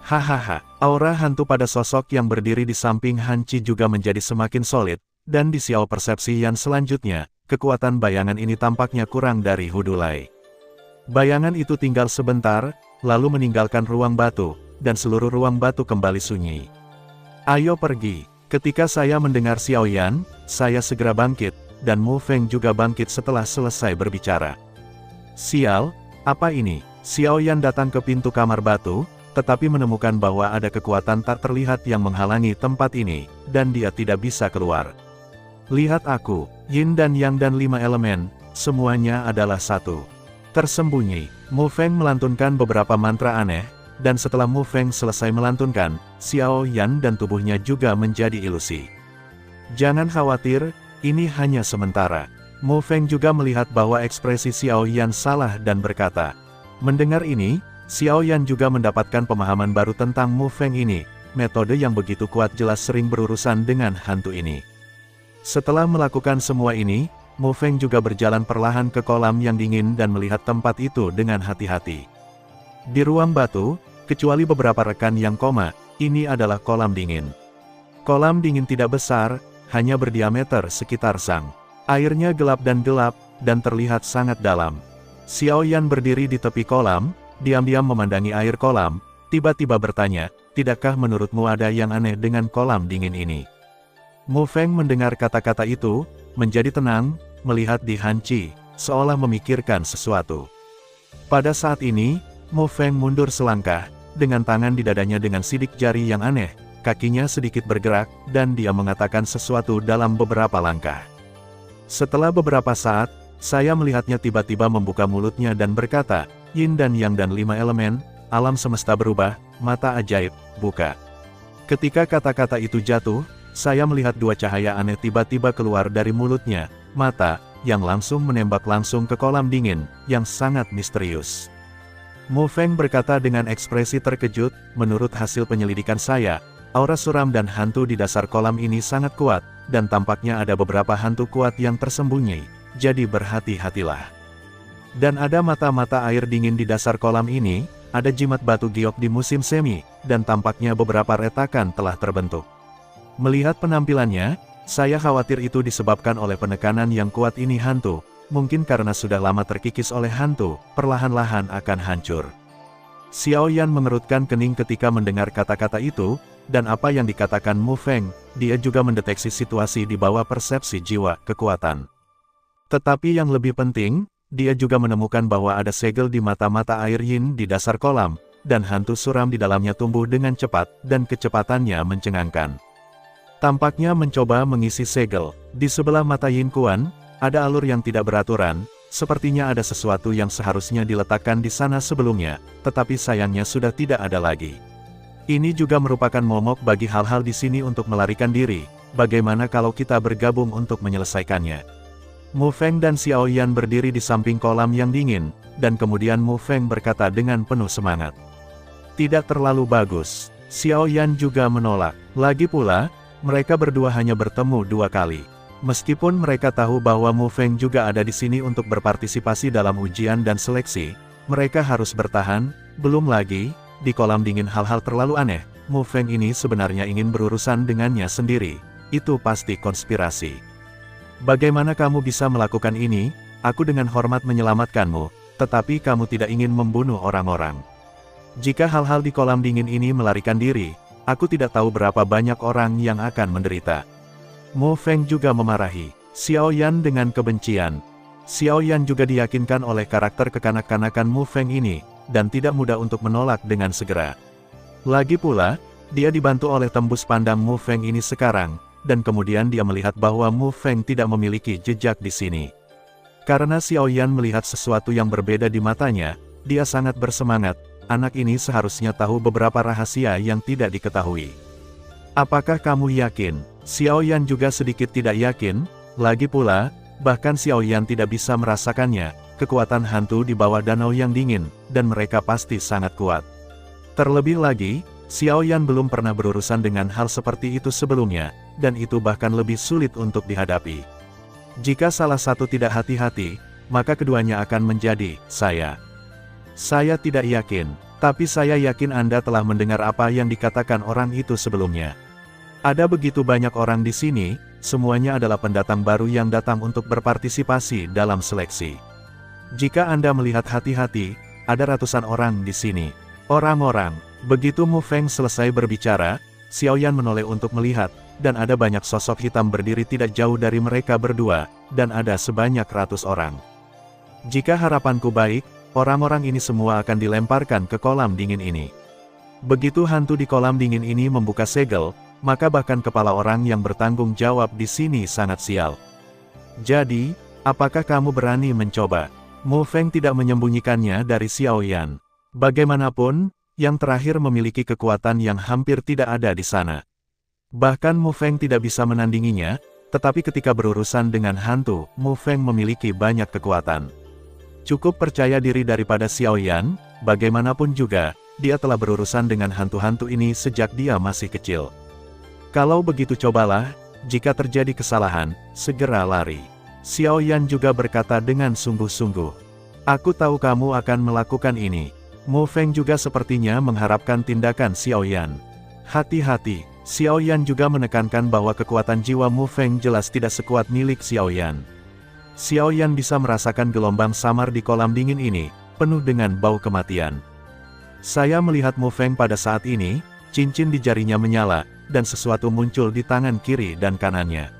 Hahaha, aura hantu pada sosok yang berdiri di samping Hanci juga menjadi semakin solid, dan di siau persepsi yang selanjutnya, kekuatan bayangan ini tampaknya kurang dari Hudulai. Bayangan itu tinggal sebentar, lalu meninggalkan ruang batu, dan seluruh ruang batu kembali sunyi. Ayo pergi. Ketika saya mendengar Xiaoyan, saya segera bangkit, dan Mu Feng juga bangkit setelah selesai berbicara. Sial, apa ini? Xiaoyan datang ke pintu kamar batu, tetapi menemukan bahwa ada kekuatan tak terlihat yang menghalangi tempat ini, dan dia tidak bisa keluar. Lihat aku, Yin dan Yang dan 5 elemen, semuanya adalah satu. Tersembunyi, Mu Feng melantunkan beberapa mantra aneh, dan setelah Mu Feng selesai melantunkan, Xiaoyan dan tubuhnya juga menjadi ilusi. Jangan khawatir, ini hanya sementara. Mu Feng juga melihat bahwa ekspresi Xiaoyan salah dan berkata. Mendengar ini, Xiaoyan juga mendapatkan pemahaman baru tentang Mu Feng ini, metode yang begitu kuat jelas sering berurusan dengan hantu ini. Setelah melakukan semua ini, Mu Feng juga berjalan perlahan ke kolam yang dingin dan melihat tempat itu dengan hati-hati. Di ruang batu, kecuali beberapa rekan yang koma, ini adalah kolam dingin. Kolam dingin tidak besar, hanya berdiameter sekitar sang. Airnya gelap, dan terlihat sangat dalam. Xiaoyan berdiri di tepi kolam, diam-diam memandangi air kolam, tiba-tiba bertanya, tidakkah menurutmu ada yang aneh dengan kolam dingin ini? Mu Feng mendengar kata-kata itu, menjadi tenang, melihat di Hanci, seolah memikirkan sesuatu. Pada saat ini, Mu Feng mundur selangkah, dengan tangan di dadanya dengan sidik jari yang aneh, kakinya sedikit bergerak, dan dia mengatakan sesuatu dalam beberapa langkah. Setelah beberapa saat, saya melihatnya tiba-tiba membuka mulutnya dan berkata, Yin dan Yang dan 5 elemen, alam semesta berubah, mata ajaib, buka. Ketika kata-kata itu jatuh, saya melihat dua cahaya aneh tiba-tiba keluar dari mulutnya, mata, yang langsung menembak langsung ke kolam dingin, yang sangat misterius. Mu Feng berkata dengan ekspresi terkejut, menurut hasil penyelidikan saya, aura suram dan hantu di dasar kolam ini sangat kuat, dan tampaknya ada beberapa hantu kuat yang tersembunyi, jadi berhati-hatilah. Dan ada mata-mata air dingin di dasar kolam ini, ada jimat batu giok di musim semi, dan tampaknya beberapa retakan telah terbentuk. Melihat penampilannya, saya khawatir itu disebabkan oleh penekanan yang kuat ini hantu, mungkin karena sudah lama terkikis oleh hantu, perlahan-lahan akan hancur. Xiaoyan mengerutkan kening ketika mendengar kata-kata itu, dan apa yang dikatakan Mu Feng, dia juga mendeteksi situasi di bawah persepsi jiwa, kekuatan. Tetapi yang lebih penting, dia juga menemukan bahwa ada segel di mata-mata air yin di dasar kolam, dan hantu suram di dalamnya tumbuh dengan cepat, dan kecepatannya mencengangkan. Tampaknya mencoba mengisi segel. Di sebelah mata Yin Kuan, ada alur yang tidak beraturan, sepertinya ada sesuatu yang seharusnya diletakkan di sana sebelumnya, tetapi sayangnya sudah tidak ada lagi. Ini juga merupakan momok bagi hal-hal di sini untuk melarikan diri, bagaimana kalau kita bergabung untuk menyelesaikannya? Mu Feng dan Xiaoyan berdiri di samping kolam yang dingin, dan kemudian Mu Feng berkata dengan penuh semangat. Tidak terlalu bagus. Xiaoyan juga menolak. Lagi pula, mereka berdua hanya bertemu 2 kali. Meskipun mereka tahu bahwa Mu Feng juga ada di sini untuk berpartisipasi dalam ujian dan seleksi, mereka harus bertahan, belum lagi, di kolam dingin hal-hal terlalu aneh. Mu Feng ini sebenarnya ingin berurusan dengannya sendiri. Itu pasti konspirasi. Bagaimana kamu bisa melakukan ini? Aku dengan hormat menyelamatkanmu, tetapi kamu tidak ingin membunuh orang-orang. Jika hal-hal di kolam dingin ini melarikan diri, aku tidak tahu berapa banyak orang yang akan menderita. Mo Feng juga memarahi Xiao Yan dengan kebencian. Xiao Yan juga diyakinkan oleh karakter kekanak-kanakan Mo Feng ini, dan tidak mudah untuk menolak dengan segera. Lagi pula, dia dibantu oleh tembus pandang Mo Feng ini sekarang, dan kemudian dia melihat bahwa Mo Feng tidak memiliki jejak di sini. Karena Xiao Yan melihat sesuatu yang berbeda di matanya, dia sangat bersemangat. Anak ini seharusnya tahu beberapa rahasia yang tidak diketahui. Apakah kamu yakin? Xiao Yan juga sedikit tidak yakin. Lagi pula, bahkan Xiao Yan tidak bisa merasakannya, kekuatan hantu di bawah danau yang dingin, dan mereka pasti sangat kuat. Terlebih lagi, Xiao Yan belum pernah berurusan dengan hal seperti itu sebelumnya, dan itu bahkan lebih sulit untuk dihadapi. Jika salah satu tidak hati-hati, maka keduanya akan menjadi saya. Saya tidak yakin, tapi saya yakin Anda telah mendengar apa yang dikatakan orang itu sebelumnya. Ada begitu banyak orang di sini, semuanya adalah pendatang baru yang datang untuk berpartisipasi dalam seleksi. Jika Anda melihat hati-hati, ada ratusan orang di sini. Orang-orang. Begitu Mo Feng selesai berbicara, Xiao Yan menoleh untuk melihat, dan ada banyak sosok hitam berdiri tidak jauh dari mereka berdua, dan ada sebanyak 100 orang. Jika harapanku baik, orang-orang ini semua akan dilemparkan ke kolam dingin ini. Begitu hantu di kolam dingin ini membuka segel, maka bahkan kepala orang yang bertanggung jawab di sini sangat sial. Jadi, apakah kamu berani mencoba? Mo Feng tidak menyembunyikannya dari Xiao Yan. Bagaimanapun, yang terakhir memiliki kekuatan yang hampir tidak ada di sana. Bahkan Mo Feng tidak bisa menandinginya, tetapi ketika berurusan dengan hantu, Mo Feng memiliki banyak kekuatan. Cukup percaya diri daripada Xiao Yan, bagaimanapun juga, dia telah berurusan dengan hantu-hantu ini sejak dia masih kecil. Kalau begitu cobalah, jika terjadi kesalahan, segera lari. Xiao Yan juga berkata dengan sungguh-sungguh. Aku tahu kamu akan melakukan ini. Mo Feng juga sepertinya mengharapkan tindakan Xiao Yan. Hati-hati, Xiao Yan juga menekankan bahwa kekuatan jiwa Mo Feng jelas tidak sekuat milik Xiao Yan. Xiao Yan bisa merasakan gelombang samar di kolam dingin ini, penuh dengan bau kematian. Saya melihat Mo Feng pada saat ini, cincin di jarinya menyala, dan sesuatu muncul di tangan kiri dan kanannya.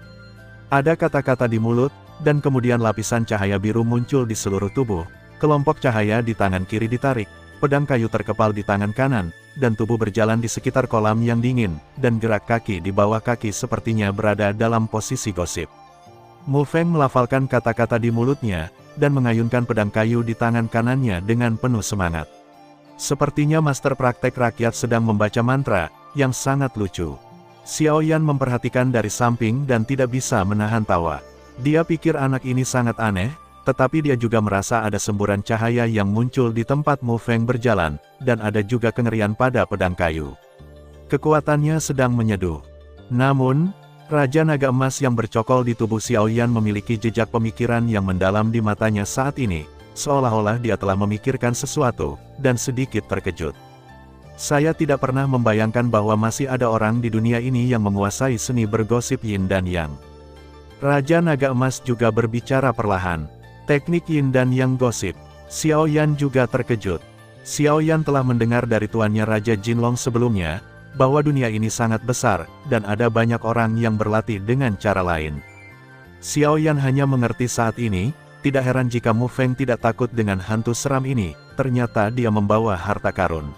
Ada kata-kata di mulut, dan kemudian lapisan cahaya biru muncul di seluruh tubuh. Kelompok cahaya di tangan kiri ditarik, pedang kayu terkepal di tangan kanan, dan tubuh berjalan di sekitar kolam yang dingin, dan gerak kaki di bawah kaki sepertinya berada dalam posisi gosip. Mo Feng melafalkan kata-kata di mulutnya, dan mengayunkan pedang kayu di tangan kanannya dengan penuh semangat. Sepertinya master praktek rakyat sedang membaca mantra, yang sangat lucu. Xiao Yan memperhatikan dari samping dan tidak bisa menahan tawa. Dia pikir anak ini sangat aneh, tetapi dia juga merasa ada semburan cahaya yang muncul di tempat Mo Feng berjalan, dan ada juga kengerian pada pedang kayu. Kekuatannya sedang menyeduh. Namun, Raja Naga Emas yang bercokol di tubuh Xiao Yan memiliki jejak pemikiran yang mendalam di matanya saat ini, seolah-olah dia telah memikirkan sesuatu, dan sedikit terkejut. Saya tidak pernah membayangkan bahwa masih ada orang di dunia ini yang menguasai seni bergosip yin dan yang. Raja Naga Emas juga berbicara perlahan. Teknik yin dan yang gosip. Xiao Yan juga terkejut. Xiao Yan telah mendengar dari tuannya Raja Jinlong sebelumnya, bahwa dunia ini sangat besar, dan ada banyak orang yang berlatih dengan cara lain. Xiao Yan hanya mengerti saat ini, tidak heran jika Mo Feng tidak takut dengan hantu seram ini, ternyata dia membawa harta karun.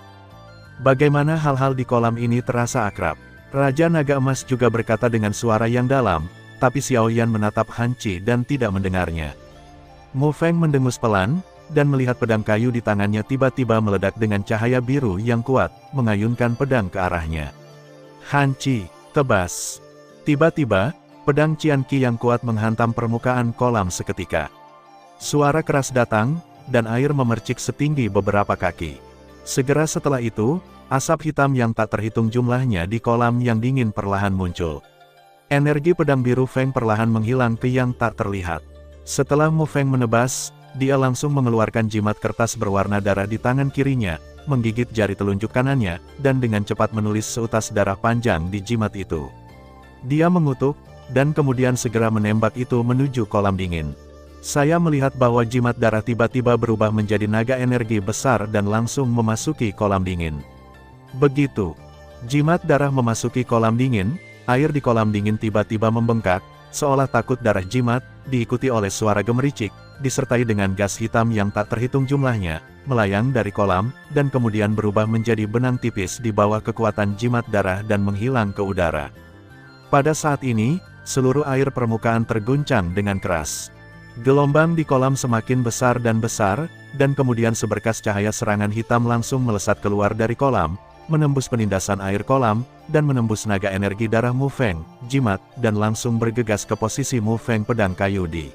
Bagaimana hal-hal di kolam ini terasa akrab. Raja Naga Emas juga berkata dengan suara yang dalam, tapi Xiao Yan menatap Hanci dan tidak mendengarnya. Mo Feng mendengus pelan, dan melihat pedang kayu di tangannya tiba-tiba meledak dengan cahaya biru yang kuat, mengayunkan pedang ke arahnya. Hanci, tebas. Tiba-tiba, pedang Qianqi yang kuat menghantam permukaan kolam seketika. Suara keras datang, dan air memercik setinggi beberapa kaki. Segera setelah itu, asap hitam yang tak terhitung jumlahnya di kolam yang dingin perlahan muncul. Energi pedang biru Feng perlahan menghilang ke yang tak terlihat. Setelah Mo Feng menebas, dia langsung mengeluarkan jimat kertas berwarna darah di tangan kirinya, menggigit jari telunjuk kanannya, dan dengan cepat menulis seutas darah panjang di jimat itu. Dia mengutuk, dan kemudian segera menembak itu menuju kolam dingin. Saya melihat bahwa jimat darah tiba-tiba berubah menjadi naga energi besar dan langsung memasuki kolam dingin. Begitu jimat darah memasuki kolam dingin, air di kolam dingin tiba-tiba membengkak, seolah takut darah jimat, diikuti oleh suara gemericik, disertai dengan gas hitam yang tak terhitung jumlahnya, melayang dari kolam, dan kemudian berubah menjadi benang tipis di bawah kekuatan jimat darah dan menghilang ke udara. Pada saat ini, seluruh air permukaan terguncang dengan keras. Gelombang di kolam semakin besar, dan kemudian seberkas cahaya serangan hitam langsung melesat keluar dari kolam, menembus penindasan air kolam, dan menembus naga energi darah Mu Feng, jimat, dan langsung bergegas ke posisi Mu Feng pedang kayu di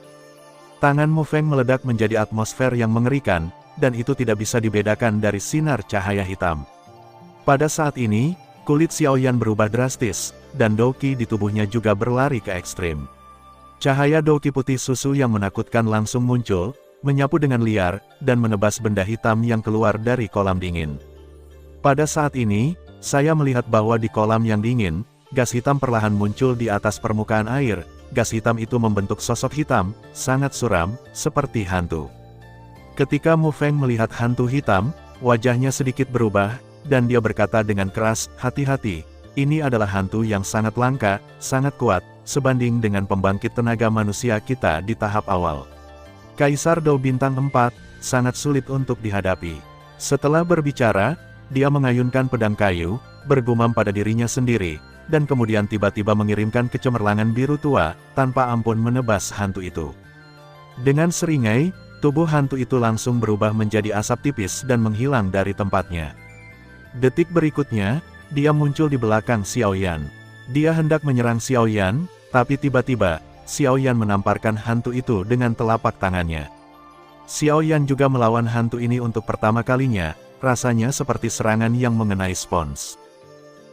tangan Mu Feng meledak menjadi atmosfer yang mengerikan, dan itu tidak bisa dibedakan dari sinar cahaya hitam. Pada saat ini, kulit Xiaoyan berubah drastis, dan Douqi di tubuhnya juga berlari ke ekstrim. Cahaya Douqi putih susu yang menakutkan langsung muncul, menyapu dengan liar, dan menebas benda hitam yang keluar dari kolam dingin. Pada saat ini, saya melihat bahwa di kolam yang dingin, gas hitam perlahan muncul di atas permukaan air. Gas hitam itu membentuk sosok hitam, sangat suram, seperti hantu. Ketika Mu Feng melihat hantu hitam, wajahnya sedikit berubah, dan dia berkata dengan keras, "Hati-hati, ini adalah hantu yang sangat langka, sangat kuat, sebanding dengan pembangkit tenaga manusia kita di tahap awal. Kaisar Dou Bintang 4, sangat sulit untuk dihadapi." Setelah berbicara, dia mengayunkan pedang kayu, bergumam pada dirinya sendiri, dan kemudian tiba-tiba mengirimkan kecemerlangan biru tua, tanpa ampun menebas hantu itu. Dengan seringai, tubuh hantu itu langsung berubah menjadi asap tipis dan menghilang dari tempatnya. Detik berikutnya, dia muncul di belakang Xiaoyan. Dia hendak menyerang Xiaoyan, tapi tiba-tiba, Xiaoyan menamparkan hantu itu dengan telapak tangannya. Xiaoyan juga melawan hantu ini untuk pertama kalinya, rasanya seperti serangan yang mengenai spons.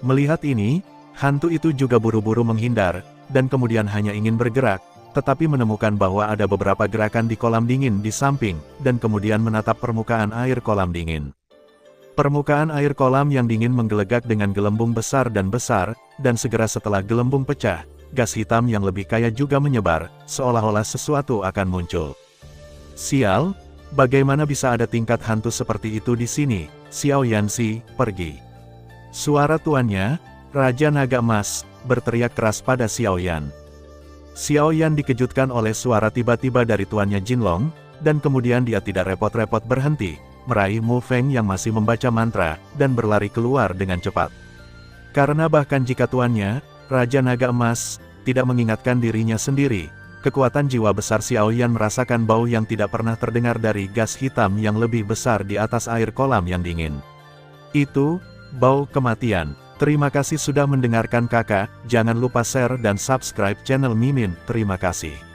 Melihat ini, hantu itu juga buru-buru menghindar, dan kemudian hanya ingin bergerak, tetapi menemukan bahwa ada beberapa gerakan di kolam dingin di samping, dan kemudian menatap permukaan air kolam dingin. Permukaan air kolam yang dingin menggelegak dengan gelembung besar, dan segera setelah gelembung pecah, gas hitam yang lebih kaya juga menyebar, seolah-olah sesuatu akan muncul. "Sial, bagaimana bisa ada tingkat hantu seperti itu di sini?" Xiaoyan Si, pergi. Suara tuannya, Raja Naga Emas, berteriak keras pada Xiaoyan. Xiaoyan dikejutkan oleh suara tiba-tiba dari tuannya Jinlong, dan kemudian dia tidak repot-repot berhenti, meraih Mu Feng yang masih membaca mantra, dan berlari keluar dengan cepat. Karena bahkan jika tuannya, Raja Naga Emas, tidak mengingatkan dirinya sendiri, kekuatan jiwa besar Xiaoyan merasakan bau yang tidak pernah terdengar dari gas hitam yang lebih besar di atas air kolam yang dingin. Itu, bau kematian. Terima kasih sudah mendengarkan kakak, jangan lupa share dan subscribe channel Mimin, terima kasih.